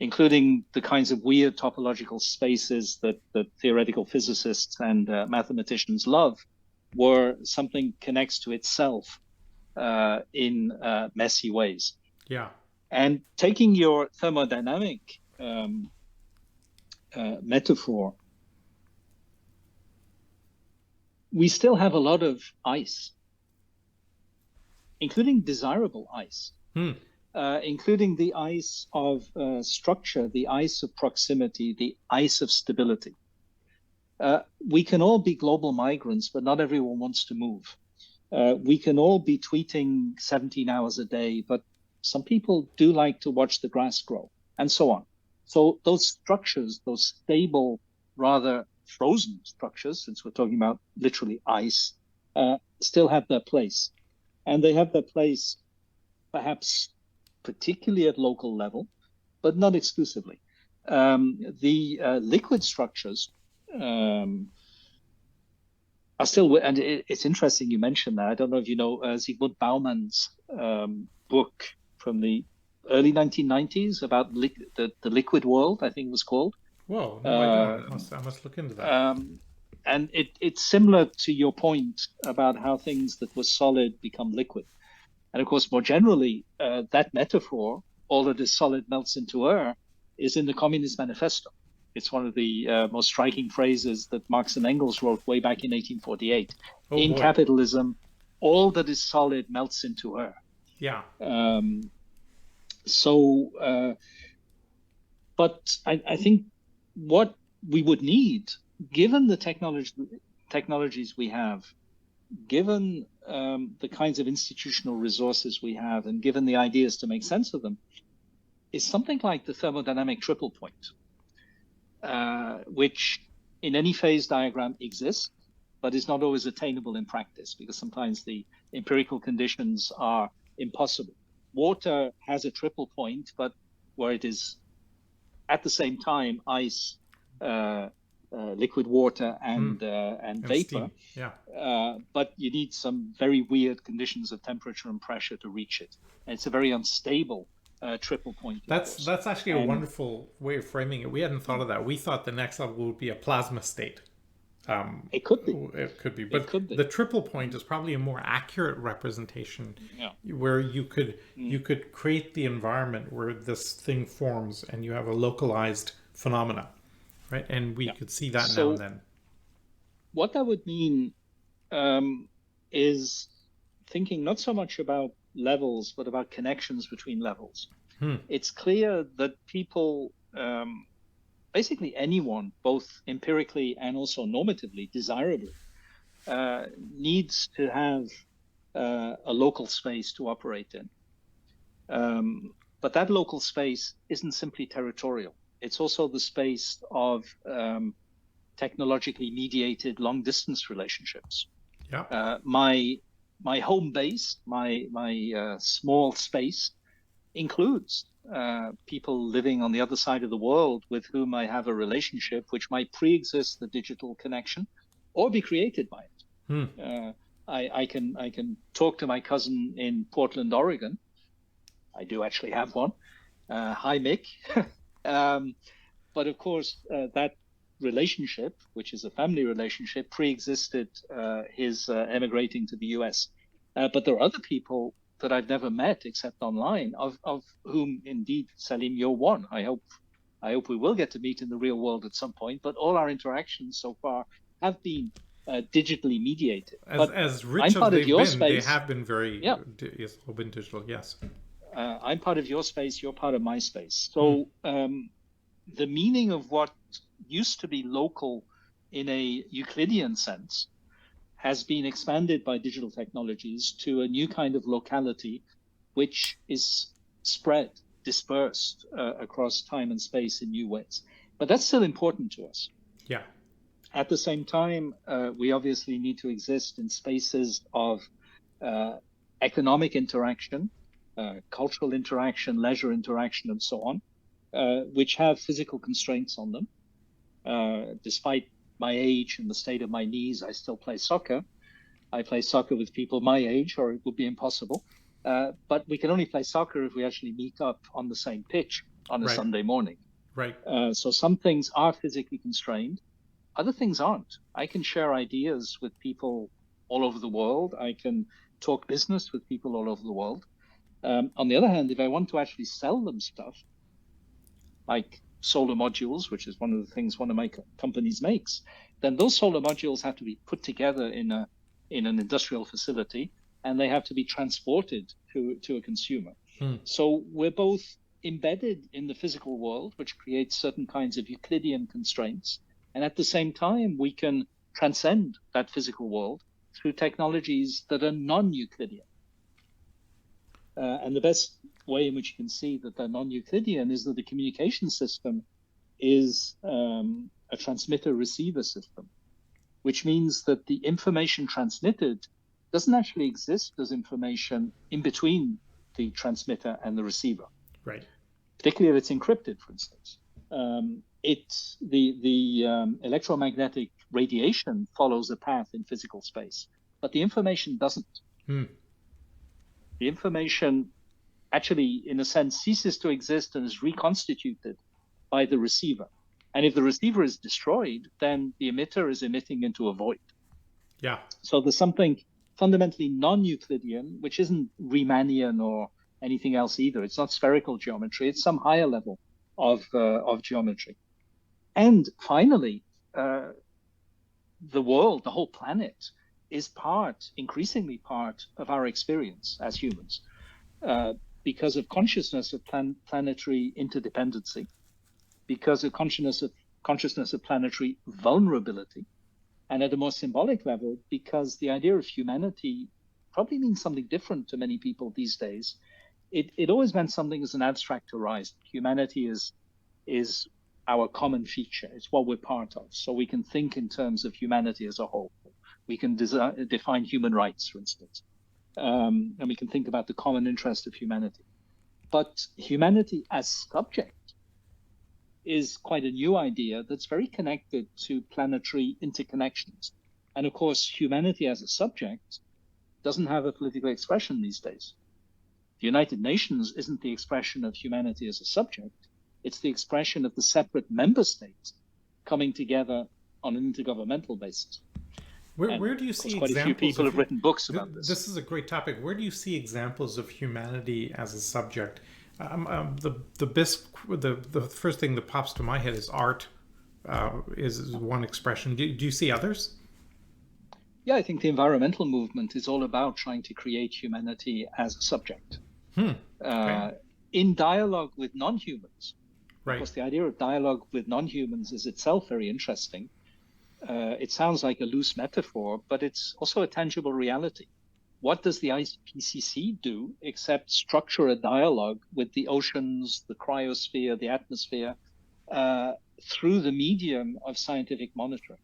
including the kinds of weird topological spaces that theoretical physicists and mathematicians love, where something connects to itself in messy ways. Yeah. And taking your thermodynamic metaphor, we still have a lot of ice, including desirable ice, including the ice of structure, the ice of proximity, the ice of stability. We can all be global migrants, but not everyone wants to move. We can all be tweeting 17 hours a day, but some people do like to watch the grass grow, and so on. So those structures, those stable, rather frozen structures, since we're talking about literally ice, still have their place. And they have their place perhaps particularly at local level, but not exclusively. The liquid structures are still, and it's interesting you mentioned that. I don't know if you know Zygmunt Bauman's book from the early 1990s about the liquid world, I think it was called. Whoa, no, I don't. I must look into that. And it's similar to your point about how things that were solid become liquid. And of course, more generally, that metaphor, all that is solid melts into air, is in the Communist Manifesto. It's one of the most striking phrases that Marx and Engels wrote way back in 1848. In capitalism, all that is solid melts into air. Yeah. But I think what we would need, given the technologies we have, given the kinds of institutional resources we have, and given the ideas to make sense of them, is something like the thermodynamic triple point, which in any phase diagram exists, but is not always attainable in practice, because sometimes the empirical conditions are impossible. Water has a triple point, but where it is at the same time ice, liquid water, and vapor. Yeah. But you need some very weird conditions of temperature and pressure to reach it. And it's a very unstable triple point. That's actually a wonderful way of framing it. We hadn't thought of that. We thought the next level would be a plasma state. It could be. It could be. But the triple point is probably a more accurate representation, where you could create the environment where this thing forms and you have a localized phenomena, right? And we could see that now and then. What that would mean is thinking not so much about levels, but about connections between levels. It's clear that people, basically anyone, both empirically and also normatively, desirably, needs to have a local space to operate in. But that local space isn't simply territorial. It's also the space of technologically mediated long distance relationships. Yeah. My home base, my small space, includes people living on the other side of the world with whom I have a relationship which might pre-exist the digital connection or be created by it. I can talk to my cousin in Portland, Oregon. I do actually have one. Hi, Mick. But of course, that relationship, which is a family relationship, pre-existed his emigrating to the US. But there are other people that I've never met except online, of whom indeed, Salim, you're one. I hope we will get to meet in the real world at some point, but all our interactions so far have been digitally mediated. As rich as they've been, they have been very open digital, yes. I'm part of your space, you're part of my space. So the meaning of what used to be local in a Euclidean sense has been expanded by digital technologies to a new kind of locality, which is spread, dispersed across time and space in new ways. But that's still important to us. Yeah. At the same time, we obviously need to exist in spaces of economic interaction, cultural interaction, leisure interaction, and so on, which have physical constraints on them. Despite my age and the state of my knees, I still play soccer. I play soccer with people my age, or it would be impossible. But we can only play soccer if we actually meet up on the same pitch on a Sunday morning. Right. So some things are physically constrained. Other things aren't. I can share ideas with people all over the world. I can talk business with people all over the world. On the other hand, if I want to actually sell them stuff, like solar modules, which is one of the things one of my companies makes, then those solar modules have to be put together in an industrial facility, and they have to be transported to a consumer. So we're both embedded in the physical world, which creates certain kinds of Euclidean constraints, and at the same time, we can transcend that physical world through technologies that are non-Euclidean. And the best way in which you can see that they're non-Euclidean is that the communication system is a transmitter-receiver system, which means that the information transmitted doesn't actually exist as information in between the transmitter and the receiver. Right. Particularly if it's encrypted, for instance. It's the electromagnetic radiation follows a path in physical space, but the information doesn't. The information actually, in a sense, ceases to exist and is reconstituted by the receiver. And if the receiver is destroyed, then the emitter is emitting into a void. Yeah. So there's something fundamentally non-Euclidean, which isn't Riemannian or anything else either. It's not spherical geometry. It's some higher level of geometry. And finally, the world, the whole planet, is increasingly part of our experience as humans, because of consciousness of planetary interdependency, because of consciousness of planetary vulnerability, and at a more symbolic level, because the idea of humanity probably means something different to many people these days. It always meant something as an abstract horizon. Humanity is our common feature. It's what we're part of. So we can think in terms of humanity as a whole. We can define human rights, for instance. And we can think about the common interest of humanity. But humanity as subject is quite a new idea that's very connected to planetary interconnections. And of course, humanity as a subject doesn't have a political expression these days. The United Nations isn't the expression of humanity as a subject. It's the expression of the separate member states coming together on an intergovernmental basis. Where do you see examples? Quite a few people have written books about this. This is a great topic. Where do you see examples of humanity as a subject? The first thing that pops to my head is art. Is one expression. Do you see others? Yeah, I think the environmental movement is all about trying to create humanity as a subject. Okay. In dialogue with non-humans. Right. Of course, the idea of dialogue with non-humans is itself very interesting. It sounds like a loose metaphor, but it's also a tangible reality. What does the IPCC do except structure a dialogue with the oceans, the cryosphere, the atmosphere, through the medium of scientific monitoring?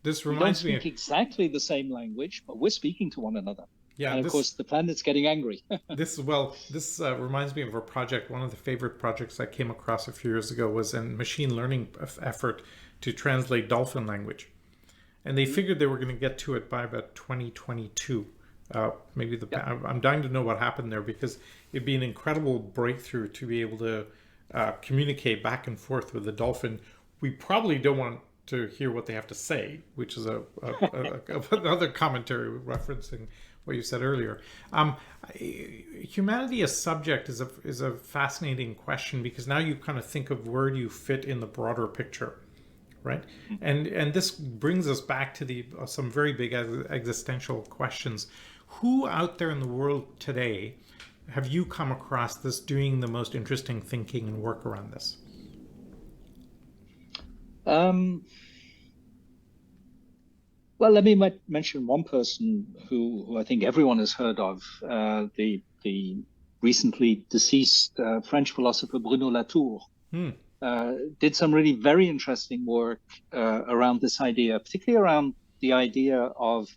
This reminds me. We don't speak exactly the same language, but we're speaking to one another. Yeah, and of course, the planet's getting angry. This reminds me of a project. One of the favorite projects I came across a few years ago was a machine learning effort to translate dolphin language. And they figured they were going to get to it by about 2022. I'm dying to know what happened there, because it'd be an incredible breakthrough to be able to communicate back and forth with the dolphin. We probably don't want to hear what they have to say, which is another commentary referencing what you said earlier. Humanity as subject is a fascinating question, because now you kind of think of where do you fit in the broader picture, right? And this brings us back to some very big existential questions. Who out there in the world today have you come across that's doing the most interesting thinking and work around this? Well, let me mention one person who I think everyone has heard of, the recently deceased French philosopher Bruno Latour. Did some really very interesting work around this idea, particularly around the idea of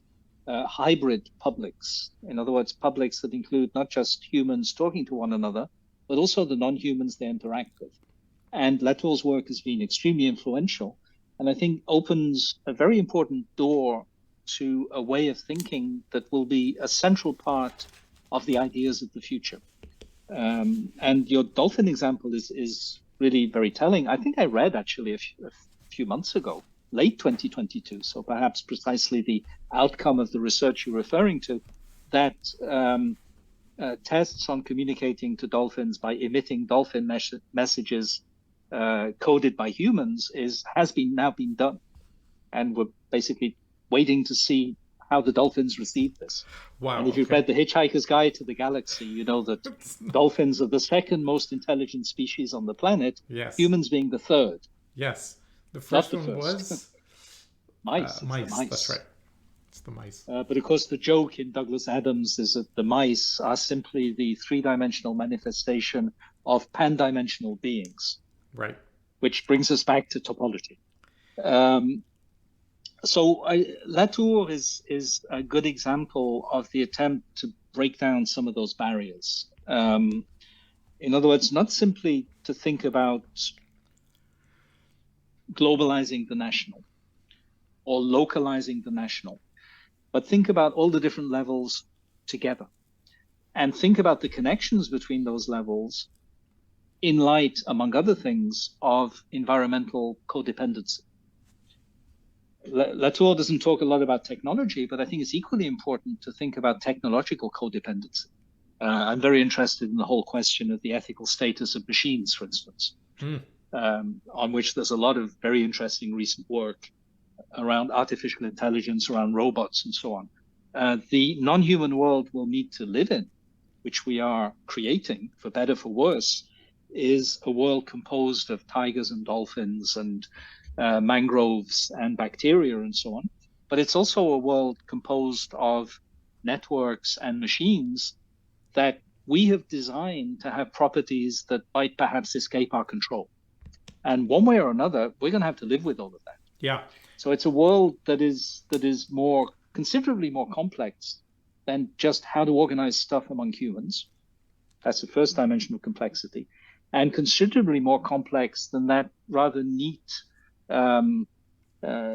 hybrid publics. In other words, publics that include not just humans talking to one another, but also the non-humans they interact with. And Latour's work has been extremely influential, and I think opens a very important door to a way of thinking that will be a central part of the ideas of the future. And your dolphin example is really very telling. I think I read actually a few months ago, late 2022, so perhaps precisely the outcome of the research you're referring to, that tests on communicating to dolphins by emitting dolphin messages coded by humans has now been done, and we're basically waiting to see how the dolphins receive this. Wow! And if you've read The Hitchhiker's Guide to the Galaxy, you know that dolphins are the second most intelligent species on the planet. Yes. Humans being the third. Yes. The first one was mice. Mice. That's right. It's the mice. But of course, the joke in Douglas Adams is that the mice are simply the three-dimensional manifestation of pan-dimensional beings. Right. Which brings us back to topology. Latour is a good example of the attempt to break down some of those barriers. In other words, not simply to think about globalizing the national or localizing the national, but think about all the different levels together and think about the connections between those levels in light, among other things, of environmental codependency. Latour doesn't talk a lot about technology, but I think it's equally important to think about technological codependency. I'm very interested in the whole question of the ethical status of machines, for instance, on which there's a lot of very interesting recent work around artificial intelligence, around robots, and so on. The non-human world we'll need to live in, which we are creating, for better, for worse, is a world composed of tigers and dolphins and mangroves and bacteria and so on. But it's also a world composed of networks and machines that we have designed to have properties that might perhaps escape our control. And one way or another, we're going to have to live with all of that. Yeah. So it's a world that is more considerably more complex than just how to organize stuff among humans. That's the first dimension of complexity. And considerably more complex than that rather neat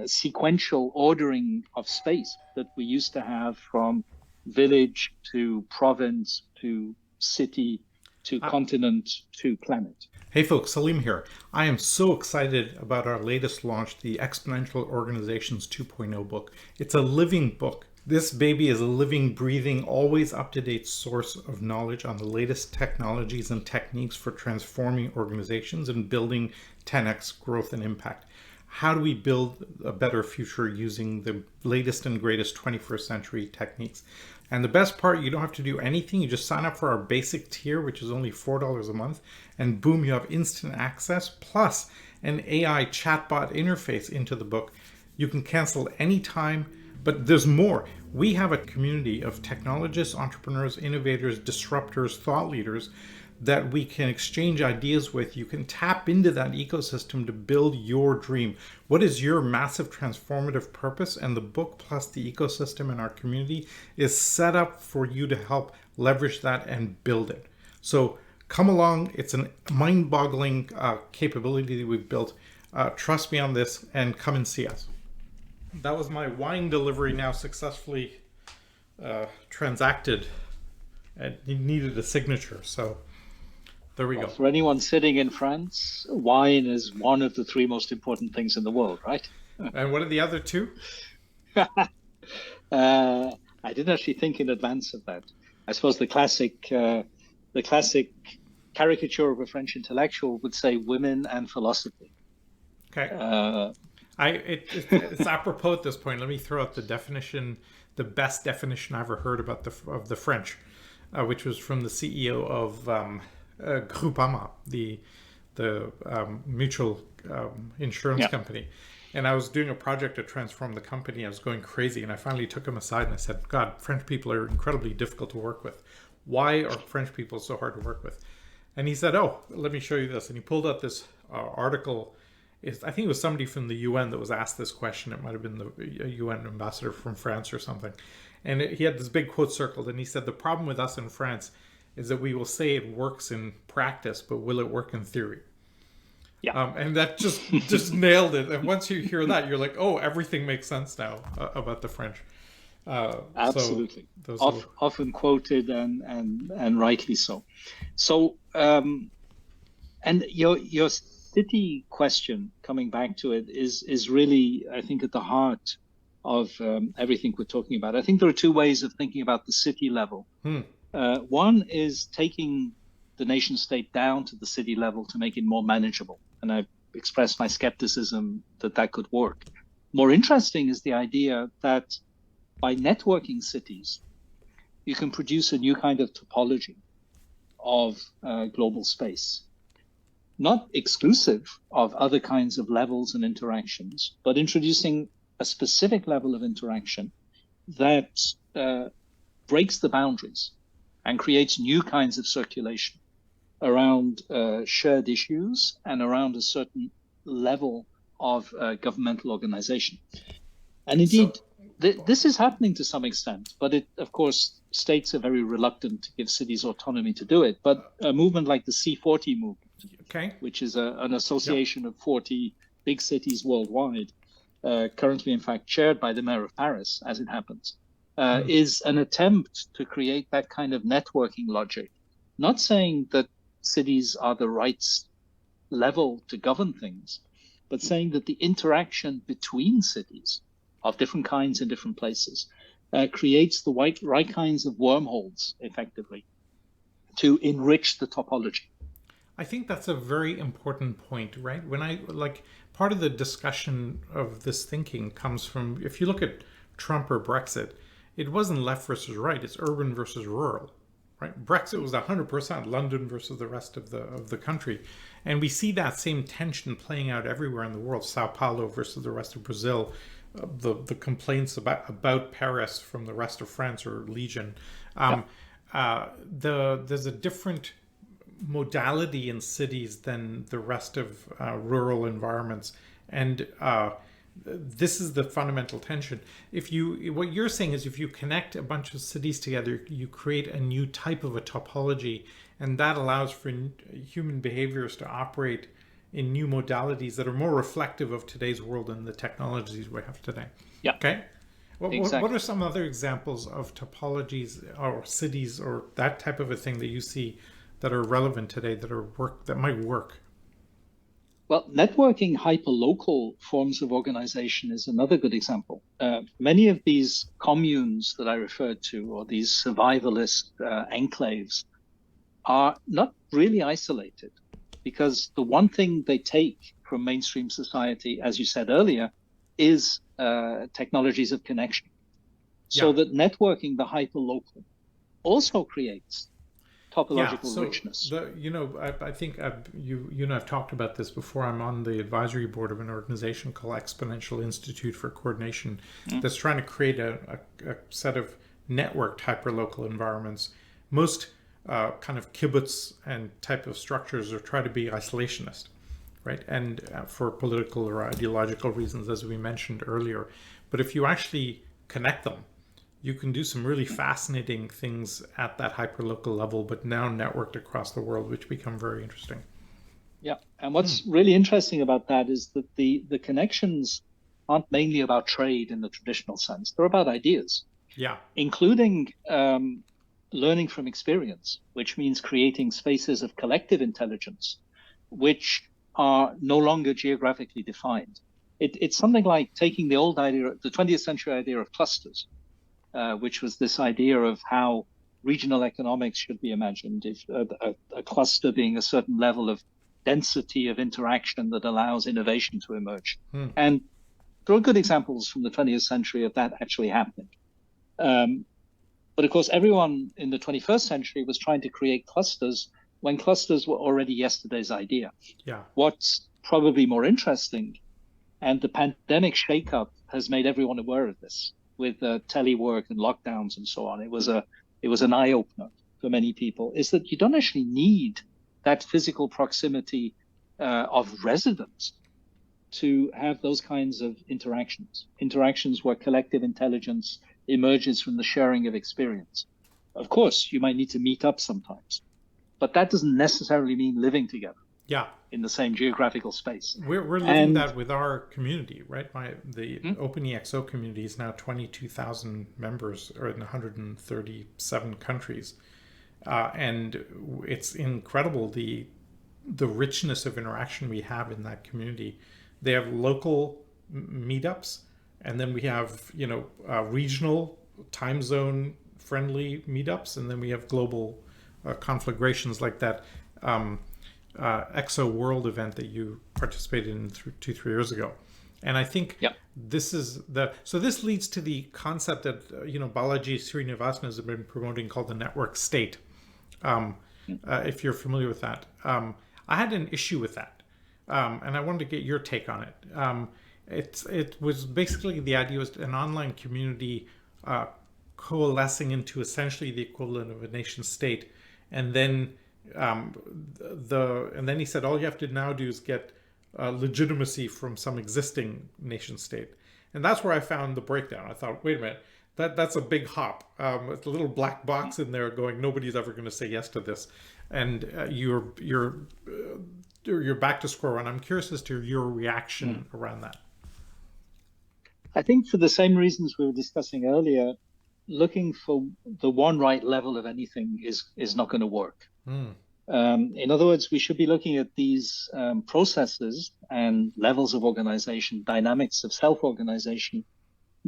sequential ordering of space that we used to have, from village to province to city to continent to planet. Hey folks, Salim here. I am so excited about our latest launch, the Exponential Organizations 2.0 book. It's a living book. This baby is a living, breathing, always up-to-date source of knowledge on the latest technologies and techniques for transforming organizations and building 10x growth and impact. How do we build a better future using the latest and greatest 21st century techniques? And the best part, you don't have to do anything. You just sign up for our basic tier, which is only $4 a month, and boom, you have instant access plus an AI chatbot interface into the book. You can cancel anytime, but there's more. We have a community of technologists, entrepreneurs, innovators, disruptors, thought leaders that we can exchange ideas with. You can tap into that ecosystem to build your dream. What is your massive transformative purpose? And the book plus the ecosystem in our community is set up for you to help leverage that and build it. So come along. It's a mind-boggling capability that we've built. Trust me on this and come and see us. That was my wine delivery, now successfully transacted. It needed a signature, so there we go. For anyone sitting in France, wine is one of the three most important things in the world, right? And what are the other two? I didn't actually think in advance of that. I suppose the classic caricature of a French intellectual would say women and philosophy. Okay. It's apropos at this point. Let me throw out the definition, the best definition I ever heard about the French, which was from the CEO of Groupama, the mutual insurance company. And I was doing a project to transform the company. I was going crazy, and I finally took him aside and I said, God, French people are incredibly difficult to work with. Why are French people so hard to work with? And he said, oh, let me show you this. And he pulled out this article. I think it was somebody from the UN that was asked this question. It might have been the UN ambassador from France or something. And he had this big quote circled, and he said, the problem with us in France is that we will say it works in practice, but will it work in theory? Yeah. And that just nailed it. And once you hear that, you're like, oh, everything makes sense now about the French. Absolutely. So often quoted and rightly so. So, and your city question, coming back to it, is really, I think, at the heart of everything we're talking about. I think there are two ways of thinking about the city level. One is taking the nation state down to the city level to make it more manageable. And I've expressed my skepticism that could work. More interesting is the idea that by networking cities, you can produce a new kind of topology of global space. Not exclusive of other kinds of levels and interactions, but introducing a specific level of interaction that breaks the boundaries and creates new kinds of circulation around shared issues and around a certain level of governmental organization. And indeed, this is happening to some extent, but of course, states are very reluctant to give cities autonomy to do it. But a movement like the C40 movement, which is an association of 40 big cities worldwide, currently, in fact, chaired by the mayor of Paris, as it happens, is an attempt to create that kind of networking logic. Not saying that cities are the right level to govern things, but saying that the interaction between cities of different kinds in different places, creates the right kinds of wormholes, effectively, to enrich the topology. I think that's a very important point, right? When I like part of the discussion of this thinking comes from, if you look at Trump or Brexit, it wasn't left versus right, it's urban versus rural, right? Brexit was 100% London versus the rest of the country. And we see that same tension playing out everywhere in the world, Sao Paulo versus the rest of Brazil, the complaints about Paris from the rest of France or Legion. There's a different modality in cities than the rest of rural environments, and this is the fundamental tension. What you're saying is, if you connect a bunch of cities together, you create a new type of a topology, and that allows for human behaviors to operate in new modalities that are more reflective of today's world and the technologies we have today. Yeah. Okay. Exactly. What are some other examples of topologies or cities or that type of a thing that you see that are relevant today, that might work? Well, networking hyperlocal forms of organization is another good example. Many of these communes that I referred to, or these survivalist enclaves, are not really isolated, because the one thing they take from mainstream society, as you said earlier, is technologies of connection. So that networking, the hyperlocal, also creates topological richness. I think you and I've talked about this before. I'm on the advisory board of an organization called Exponential Institute for Coordination that's trying to create a set of networked hyperlocal environments. Most kind of kibbutz and type of structures are try to be isolationist, right? And for political or ideological reasons, as we mentioned earlier. But if you actually connect them, you can do some really fascinating things at that hyperlocal level, but now networked across the world, which become very interesting. Yeah, and what's really interesting about that is that the connections aren't mainly about trade in the traditional sense. They're about ideas. Yeah. Including learning from experience, which means creating spaces of collective intelligence, which are no longer geographically defined. It's something like taking the old idea, the 20th century idea of clusters, which was this idea of how regional economics should be imagined, if a cluster being a certain level of density of interaction that allows innovation to emerge. And there are good examples from the 20th century of that actually happening. But of course, everyone in the 21st century was trying to create clusters when clusters were already yesterday's idea. Yeah. What's probably more interesting, and the pandemic shakeup has made everyone aware of this, with telework and lockdowns and so on. It was an eye opener for many people, is that you don't actually need that physical proximity of residents to have those kinds of interactions where collective intelligence emerges from the sharing of experience. Of course, you might need to meet up sometimes, but that doesn't necessarily mean living together. Yeah. In the same geographical space. We're living that with our community, right? The OpenEXO community is now 22,000 members, or in 137 countries, and it's incredible the richness of interaction we have in that community. They have local meetups, and then we have regional time zone friendly meetups, and then we have global conflagrations like that. EXO World event that you participated in 2-3 years ago, and I think this leads to the concept that Balaji Srinivasan has been promoting, called the network state. If you're familiar with that, I had an issue with that, and I wanted to get your take on it. It was basically, the idea was an online community coalescing into essentially the equivalent of a nation state, and then he said all you have to now do is get legitimacy from some existing nation state, and that's where I found the breakdown. I thought, wait a minute, that's a big hop. It's a little black box in there going, nobody's ever going to say yes to this, and you're back to square one. I'm curious as to your reaction around that. I think for the same reasons we were discussing earlier, looking for the one right level of anything is not going to work. In other words, we should be looking at these processes and levels of organization, dynamics of self-organization,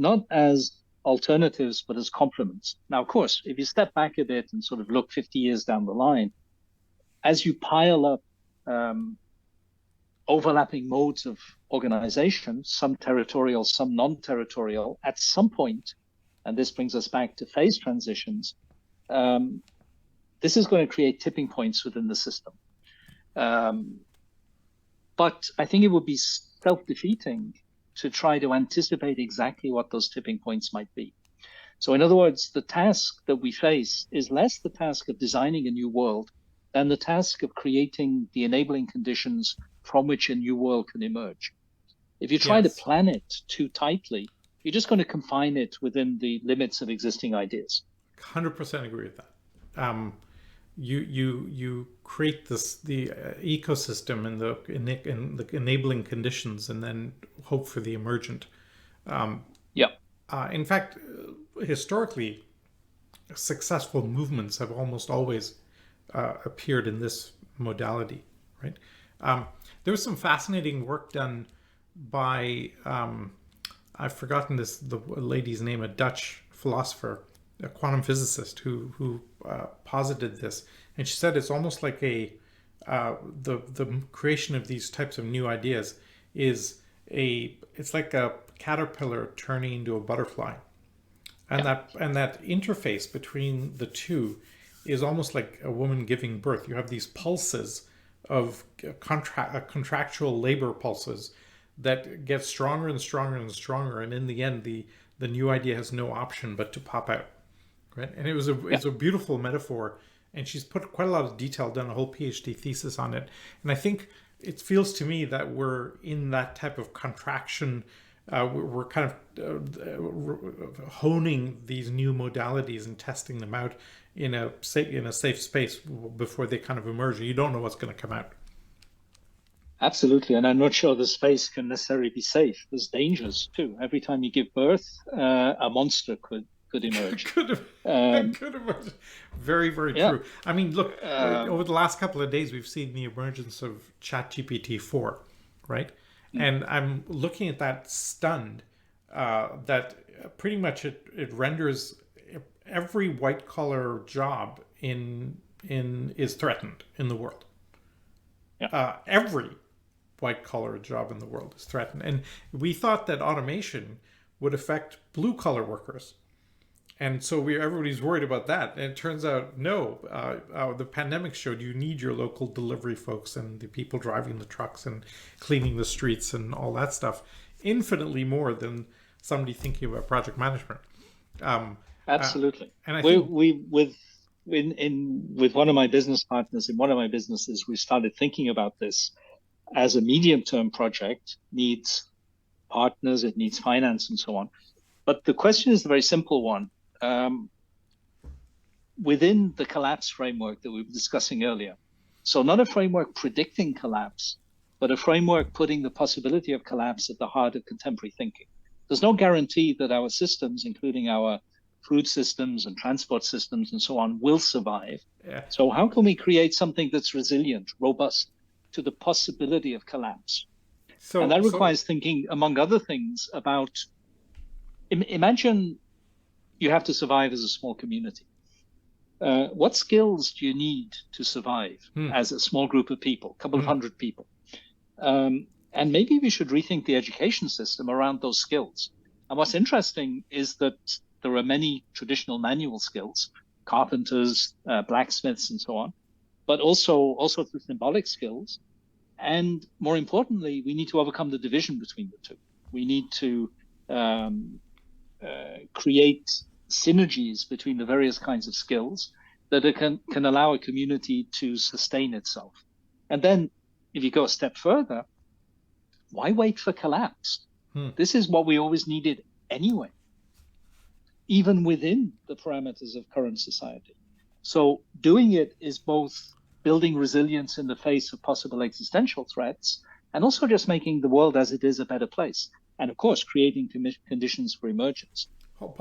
not as alternatives, but as complements. Now, of course, if you step back a bit and sort of look 50 years down the line, as you pile up overlapping modes of organization, some territorial, some non-territorial, at some point, and this brings us back to phase transitions, this is going to create tipping points within the system. But I think it would be self-defeating to try to anticipate exactly what those tipping points might be. So in other words, the task that we face is less the task of designing a new world than the task of creating the enabling conditions from which a new world can emerge. If you try to plan it too tightly, you're just going to confine it within the limits of existing ideas. 100% agree with that. You create the ecosystem and the enabling conditions, and then hope for the emergent. In fact, historically, successful movements have almost always appeared in this modality, right? There was some fascinating work done by I've forgotten the lady's name, a Dutch philosopher, a quantum physicist who posited this, and she said it's almost like the creation of these types of new ideas it's like a caterpillar turning into a butterfly, and that interface between the two is almost like a woman giving birth. You have these pulses of contractual labor pulses that get stronger and stronger and stronger, and in the end the new idea has no option but to pop out, right? And it's a beautiful metaphor, and she's put quite a lot of detail, done a whole PhD thesis on it. And I think it feels to me that we're in that type of contraction. We're kind of honing these new modalities and testing them out in a safe space before they kind of emerge. You don't know what's going to come out. Absolutely, and I'm not sure the space can necessarily be safe. There's dangers too. Every time you give birth, a monster could emerge. could emerge. Very, very true. I mean, look, over the last couple of days, we've seen the emergence of ChatGPT 4, right? And I'm looking at that stunned, that pretty much it renders every white collar job is threatened in the world. Every white collar job in the world is threatened. And we thought that automation would affect blue collar workers. And so everybody's worried about that. And it turns out, no, the pandemic showed you need your local delivery folks and the people driving the trucks and cleaning the streets and all that stuff infinitely more than somebody thinking about project management. Absolutely. And I think with one of my business partners in one of my businesses, we started thinking about this as a medium-term project. Needs partners, it needs finance and so on. But the question is a very simple one. Within the collapse framework that we were discussing earlier, so not a framework predicting collapse, but a framework putting the possibility of collapse at the heart of contemporary thinking. There's no guarantee that our systems, including our food systems and transport systems and so on, will survive. So how can we create something that's resilient, robust to the possibility of collapse? And that requires thinking, among other things, about, imagine you have to survive as a small community. What skills do you need to survive as a small group of people, a couple of hundred people? And maybe we should rethink the education system around those skills. And what's interesting is that there are many traditional manual skills, carpenters, blacksmiths, and so on, but also sorts of symbolic skills. And more importantly, we need to overcome the division between the two. We need to create synergies between the various kinds of skills that can allow a community to sustain itself. And then if you go a step further, why wait for collapse? This is what we always needed anyway, even within the parameters of current society. So doing it is both building resilience in the face of possible existential threats, and also just making the world as it is a better place. And of course, creating conditions for emergence.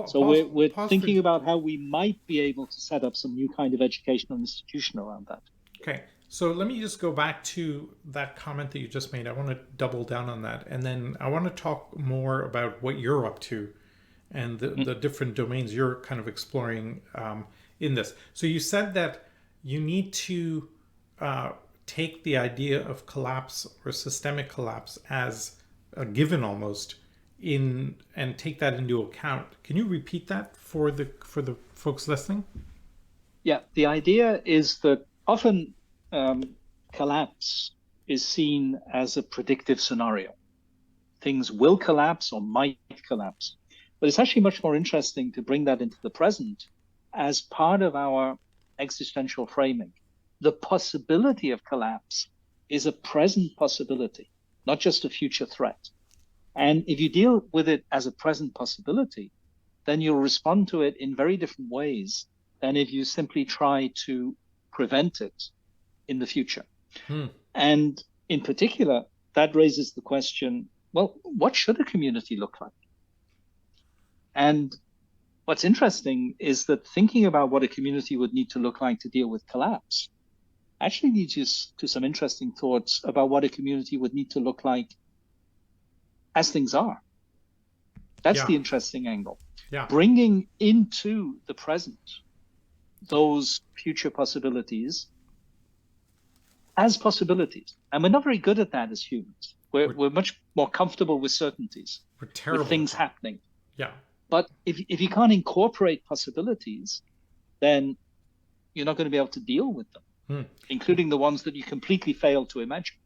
So we're thinking about how we might be able to set up some new kind of educational institution around that. Okay. So let me just go back to that comment that you just made. I want to double down on that. And then I want to talk more about what you're up to and the different domains you're kind of exploring in this. So you said that you need to take the idea of collapse or systemic collapse as a given almost in and take that into account. Can you repeat that for the folks listening? Yeah, the idea is that often collapse is seen as a predictive scenario. Things will collapse or might collapse. But it's actually much more interesting to bring that into the present as part of our existential framing. The possibility of collapse is a present possibility, not just a future threat. And if you deal with it as a present possibility, then you'll respond to it in very different ways than if you simply try to prevent it in the future. And in particular, that raises the question, well, what should a community look like? And what's interesting is that thinking about what a community would need to look like to deal with collapse actually leads you to some interesting thoughts about what a community would need to look like as things are. That's the interesting angle. Yeah. Bringing into the present those future possibilities as possibilities. And we're not very good at that as humans. We're much more comfortable with certainties, we're terrible with things happening. Yeah. But if you can't incorporate possibilities, then you're not going to be able to deal with them, including the ones that you completely fail to imagine.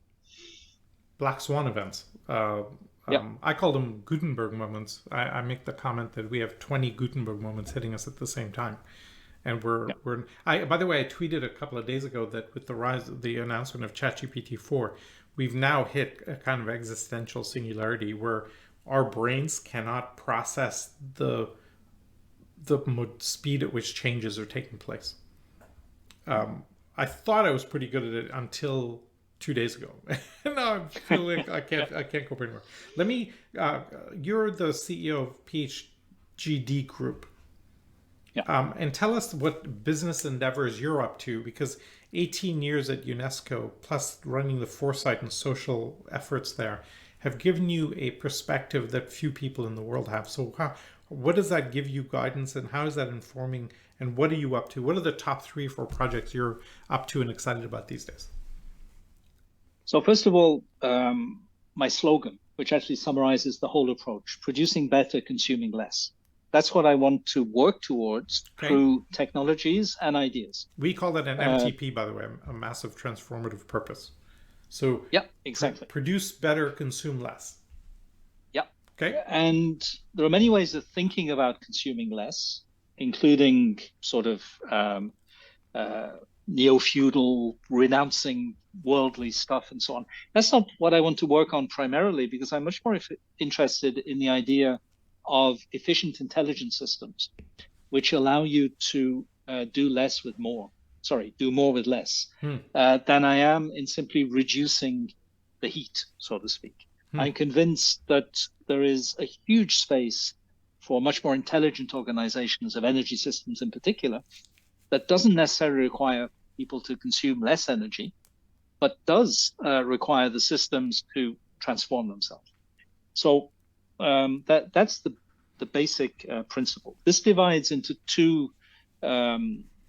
Black swan events. I call them Gutenberg moments. I make the comment that we have 20 Gutenberg moments hitting us at the same time. And by the way, I tweeted a couple of days ago that with the announcement of ChatGPT 4, we've now hit a kind of existential singularity where our brains cannot process the speed at which changes are taking place. I thought I was pretty good at it until 2 days ago. Now I'm feeling I can't cope anymore. Let me. You're the CEO of PhGD Group. Yeah. And tell us what business endeavors you're up to, because 18 years at UNESCO, plus running the foresight and social efforts there, have given you a perspective that few people in the world have. So what does that give you guidance, and how is that informing, and what are you up to? What are the top 3 or 4 projects you're up to and excited about these days? So first of all, my slogan, which actually summarizes the whole approach, producing better, consuming less. That's what I want to work towards through technologies and ideas. We call that an MTP, by the way, a massive transformative purpose. So yeah, exactly. Produce better, consume less. Yeah. Okay. And there are many ways of thinking about consuming less, including sort of neo-feudal, renouncing worldly stuff and so on. That's not what I want to work on primarily, because I'm much more interested in the idea of efficient intelligence systems, which allow you to do more with less, than I am in simply reducing the heat, so to speak. I'm convinced that there is a huge space for much more intelligent organizations of energy systems in particular that doesn't necessarily require people to consume less energy, but does require the systems to transform themselves. So that's the basic principle. This divides into 2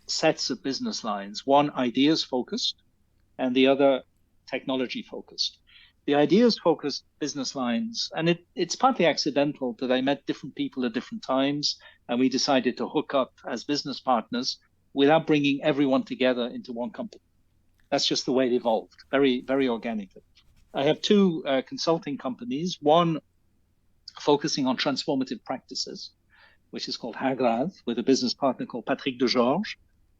sets of business lines, one ideas focused and the other technology focused. The ideas focused business lines, and it's partly accidental that I met different people at different times, and we decided to hook up as business partners without bringing everyone together into one company. That's just the way it evolved, very, very organically. I have 2 consulting companies, one focusing on transformative practices, which is called Hagrave, with a business partner called Patrick de Georges.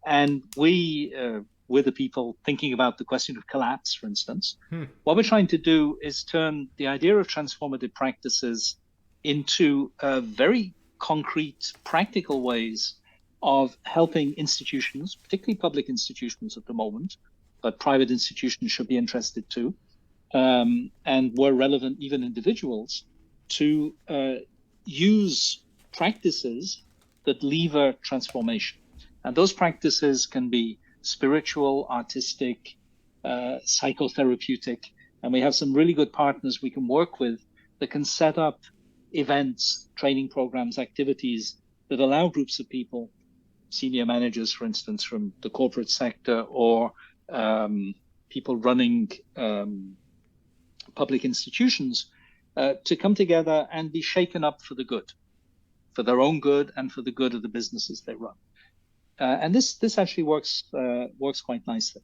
And we're the people thinking about the question of collapse, for instance. What we're trying to do is turn the idea of transformative practices into very concrete, practical ways of helping institutions, particularly public institutions at the moment, but private institutions should be interested too, and where relevant, even individuals, to use practices that lever transformation. And those practices can be spiritual, artistic, psychotherapeutic, and we have some really good partners we can work with that can set up events, training programs, activities that allow groups of people, senior managers, for instance, from the corporate sector, or people running public institutions, to come together and be shaken up for the good, for their own good and for the good of the businesses they run. And this actually works quite nicely.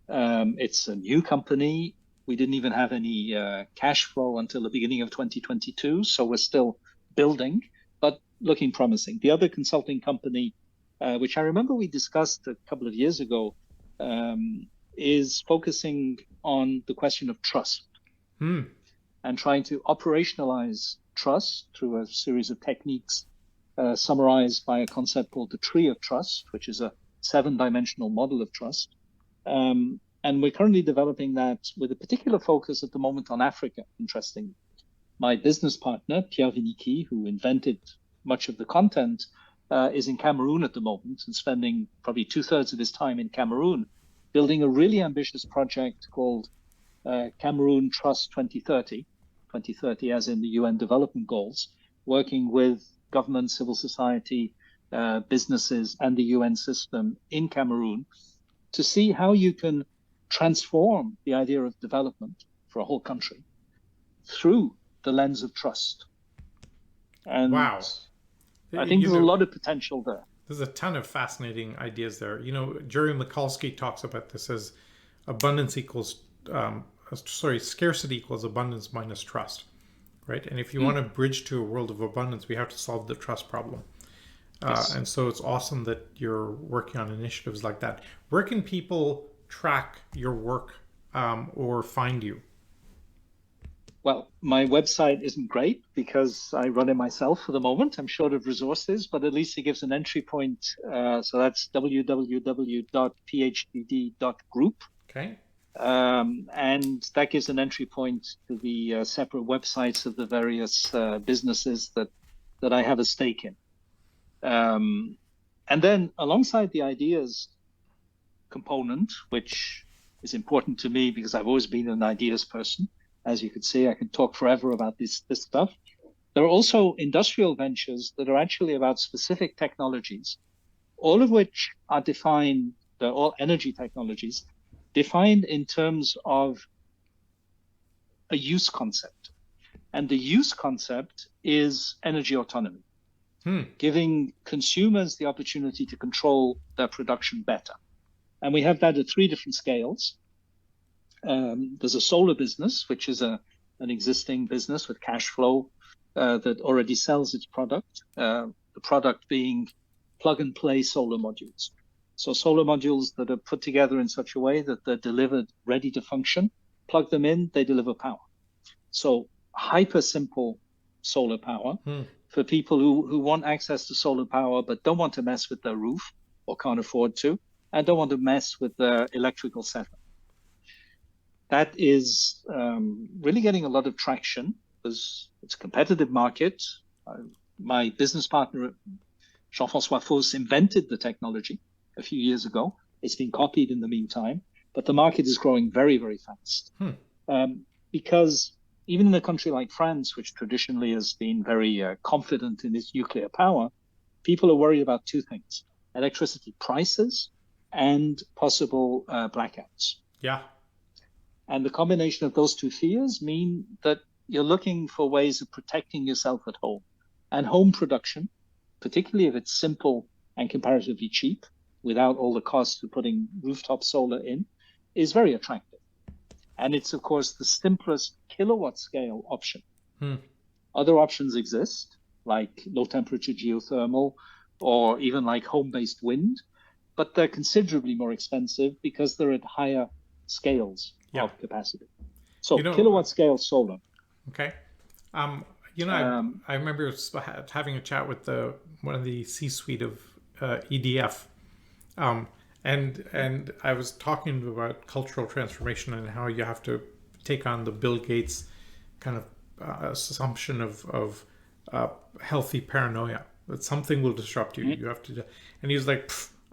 It's a new company. We didn't even have any cash flow until the beginning of 2022, so we're still building, but looking promising. The other consulting company, which I remember we discussed a couple of years ago, is focusing on the question of trust and trying to operationalize trust through a series of techniques summarized by a concept called the tree of trust, which is a 7-dimensional model of trust. And we're currently developing that with a particular focus at the moment on Africa, interestingly. My business partner, Pierre Viniki, who invented much of the content, is in Cameroon at the moment and spending probably 2/3 of his time in Cameroon, building a really ambitious project called Cameroon Trust 2030 as in the UN Development Goals, working with government, civil society, businesses, and the UN system in Cameroon to see how you can transform the idea of development for a whole country through the lens of trust. And wow. I think there's a lot of potential there. There's a ton of fascinating ideas there. Jerry Mikulski talks about this as scarcity equals abundance minus trust, right? And if you want to bridge to a world of abundance, we have to solve the trust problem. Yes. And so it's awesome that you're working on initiatives like that. Where can people track your work or find you? Well, my website isn't great because I run it myself for the moment. I'm short of resources, but at least it gives an entry point. So that's www.phdd.group. Okay. And that gives an entry point to the separate websites of the various businesses that I have a stake in. And then alongside the ideas component, which is important to me because I've always been an ideas person. As you can see, I can talk forever about this stuff. There are also industrial ventures that are actually about specific technologies, all of which are defined, they're all energy technologies, defined in terms of a use concept. And the use concept is energy autonomy, giving consumers the opportunity to control their production better. And we have that at 3 different scales. There's a solar business, which is an existing business with cash flow that already sells its product, the product being plug-and-play solar modules. So solar modules that are put together in such a way that they're delivered ready to function, plug them in, they deliver power. So hyper simple solar power for people who want access to solar power but don't want to mess with their roof or can't afford to, and don't want to mess with their electrical setup. That is really getting a lot of traction because it's a competitive market. My business partner, Jean-François Fausse, invented the technology a few years ago. It's been copied in the meantime, but the market is growing very, very fast. Because even in a country like France, which traditionally has been very confident in its nuclear power, people are worried about 2 things: electricity prices and possible blackouts. Yeah. And the combination of those 2 fears mean that you're looking for ways of protecting yourself at home. And home production, particularly if it's simple and comparatively cheap, without all the costs of putting rooftop solar in, is very attractive. And it's, of course, the simplest kilowatt scale option. Other options exist, like low temperature geothermal, or even like home-based wind, but they're considerably more expensive because they're at higher scales of capacity. So kilowatt scale solar. Okay. I remember having a chat with one of the C-suite of EDF, and I was talking about cultural transformation and how you have to take on the Bill Gates kind of assumption of healthy paranoia that something will disrupt you. You have to, and he was like,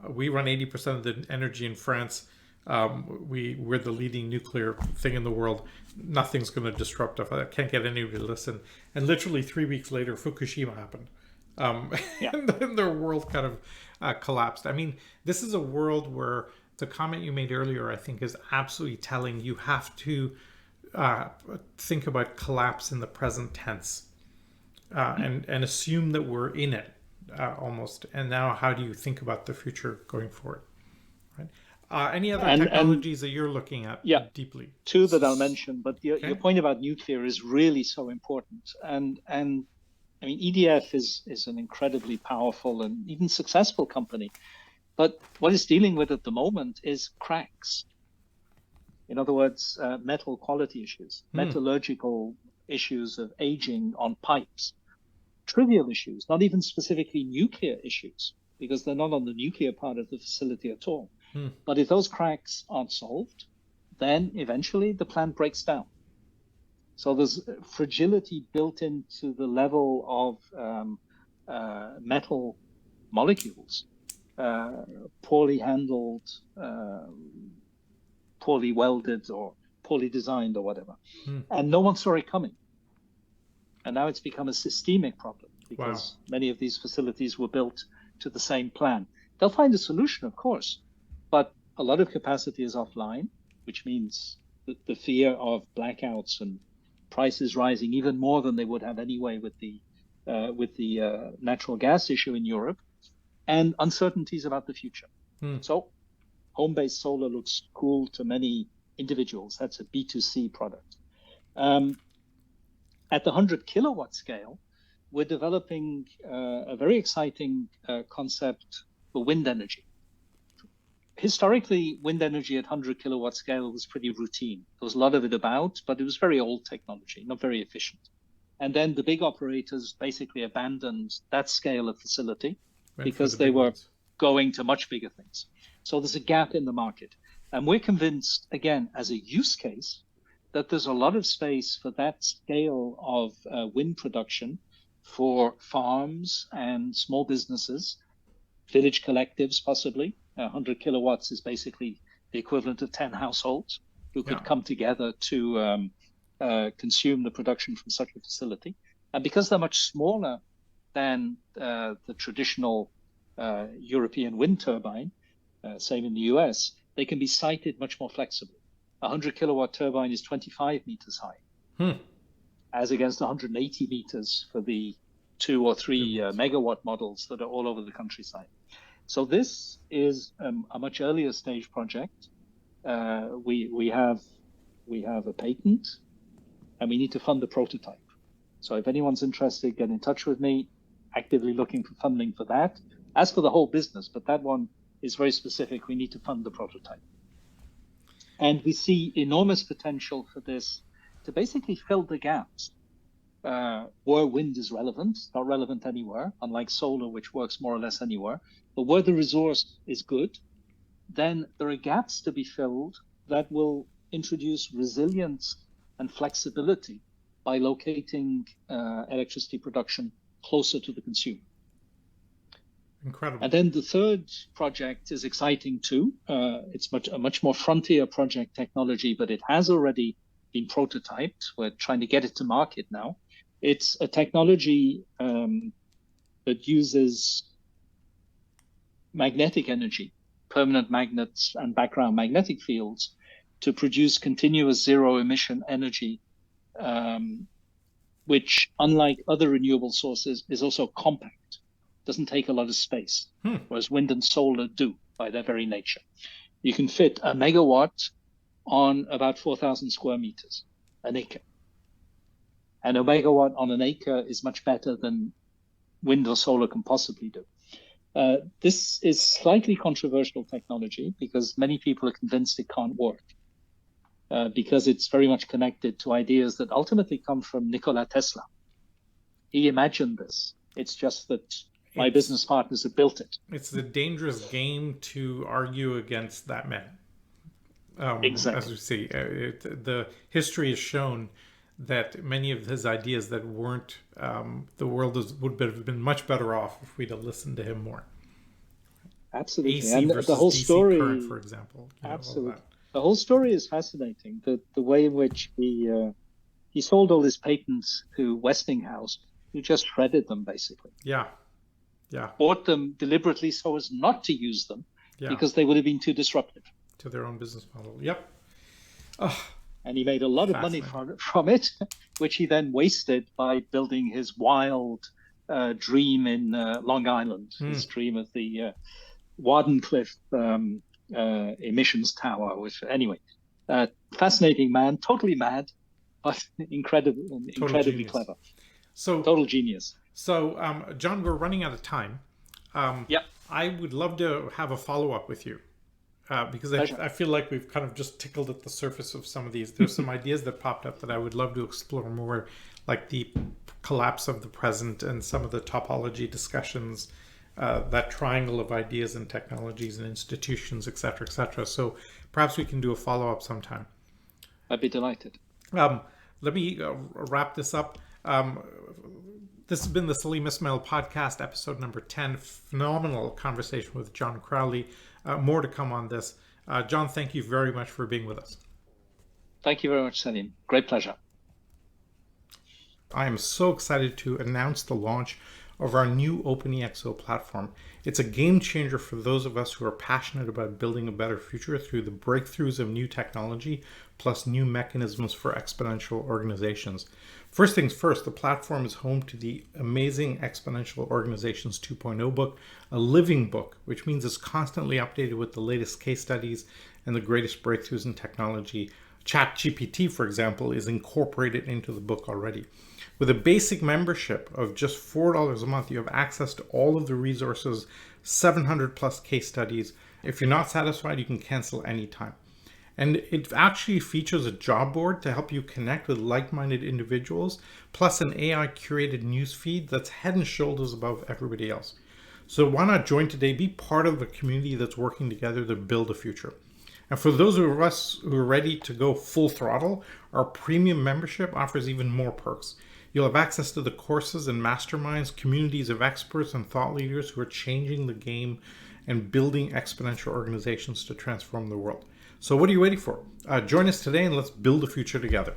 "We run 80% of the energy in France. we're the leading nuclear thing in the world. Nothing's going to disrupt us. I can't get anybody to listen. And literally 3 weeks later, Fukushima happened. And then their world kind of collapsed. I mean, this is a world where the comment you made earlier, I think, is absolutely telling. You have to think about collapse in the present tense and assume that we're in it almost. And now, how do you think about the future going forward? Right? Any other technologies that you're looking at deeply? Two that I'll mention, but your point about nuclear is really so important. And I mean, EDF is an incredibly powerful and even successful company. But what it's dealing with at the moment is cracks. In other words, metal quality issues, metallurgical issues of aging on pipes, trivial issues, not even specifically nuclear issues, because they're not on the nuclear part of the facility at all. But if those cracks aren't solved, then eventually the plant breaks down. So there's fragility built into the level of metal molecules, poorly handled, poorly welded, or poorly designed, or whatever. And no one saw it coming. And now it's become a systemic problem because many of these facilities were built to the same plan. They'll find a solution, of course, but a lot of capacity is offline, which means the fear of blackouts and prices rising even more than they would have anyway with the natural gas issue in Europe, and uncertainties about the future. So home-based solar looks cool to many individuals. That's a B2C product. At the 100 kilowatt scale, we're developing a very exciting concept for wind energy. Historically, wind energy at 100 kilowatt scale was pretty routine. There was a lot of it about, but it was very old technology, not very efficient. And then the big operators basically abandoned that scale of facility because they were going to much bigger things. So there's a gap in the market. And we're convinced, again, as a use case, that there's a lot of space for that scale of wind production for farms and small businesses, village collectives possibly. 100 kilowatts is basically the equivalent of 10 households who could come together to consume the production from such a facility. And because they're much smaller than the traditional European wind turbine, same in the US, they can be sited much more flexibly. A 100 kilowatt turbine is 25 meters high, as against 180 meters for the 2 or 3 megawatt models that are all over the countryside. So this is a much earlier stage project. We have a patent, and we need to fund the prototype. So if anyone's interested, get in touch with me. Actively looking for funding for that. As for the whole business, but that one is very specific. We need to fund the prototype. And we see enormous potential for this to basically fill the gaps where wind is relevant, not relevant anywhere, unlike solar, which works more or less anywhere. But where the resource is good, then there are gaps to be filled that will introduce resilience and flexibility by locating electricity production closer to the consumer. Incredible. And then the third project is exciting too. It's a much more frontier project technology, but it has already been prototyped. We're trying to get it to market now. It's a technology that uses magnetic energy, permanent magnets and background magnetic fields to produce continuous zero emission energy, which, unlike other renewable sources, is also compact, doesn't take a lot of space, whereas wind and solar do by their very nature. You can fit a megawatt on about 4,000 square meters, an acre. And a megawatt on an acre is much better than wind or solar can possibly do. This is slightly controversial technology because many people are convinced it can't work. Because it's very much connected to ideas that ultimately come from Nikola Tesla. He imagined this. It's just that my business partners have built it. It's a dangerous game to argue against that man. Exactly. As we see, the history has shown that many of his ideas that weren't, the world would have been much better off if we'd have listened to him more. Absolutely. AC And the versus whole DC current, story, for example. All absolutely. that. The whole story is fascinating. The way in which he sold all his patents to Westinghouse, who just shredded them basically. Yeah. Bought them deliberately so as not to use them because they would have been too disruptive to their own business model. Yep. Oh, and he made a lot of money from it, which he then wasted by building his wild dream in Long Island, his dream of the Wardenclyffe emissions tower. Which, anyway, fascinating man, totally mad, but incredibly clever. So total genius. So, John, we're running out of time. Yep. I would love to have a follow-up with you because I feel like we've kind of just tickled at the surface of some of these. There's some ideas that popped up that I would love to explore more, like the collapse of the present and some of the topology discussions, that triangle of ideas and technologies and institutions, et cetera, et cetera. So perhaps we can do a follow-up sometime. I'd be delighted. Let me wrap this up. This has been the Salim Ismail Podcast, episode number 10. Phenomenal conversation with John Crowley. More to come on this. John, thank you very much for being with us. Thank you very much, Salim. Great pleasure. I am so excited to announce the launch of our new OpenEXO platform. It's a game changer for those of us who are passionate about building a better future through the breakthroughs of new technology, plus new mechanisms for exponential organizations. First things first, the platform is home to the amazing Exponential Organizations 2.0 book, a living book, which means it's constantly updated with the latest case studies and the greatest breakthroughs in technology. ChatGPT, for example, is incorporated into the book already. With a basic membership of just $4 a month, you have access to all of the resources, 700 plus case studies. If you're not satisfied, you can cancel anytime. And it actually features a job board to help you connect with like-minded individuals, plus an AI-curated news feed that's head and shoulders above everybody else. So why not join today? Be part of a community that's working together to build a future. And for those of us who are ready to go full throttle, our premium membership offers even more perks. You'll have access to the courses and masterminds, communities of experts and thought leaders who are changing the game and building exponential organizations to transform the world. So what are you waiting for? Join us today and let's build a future together.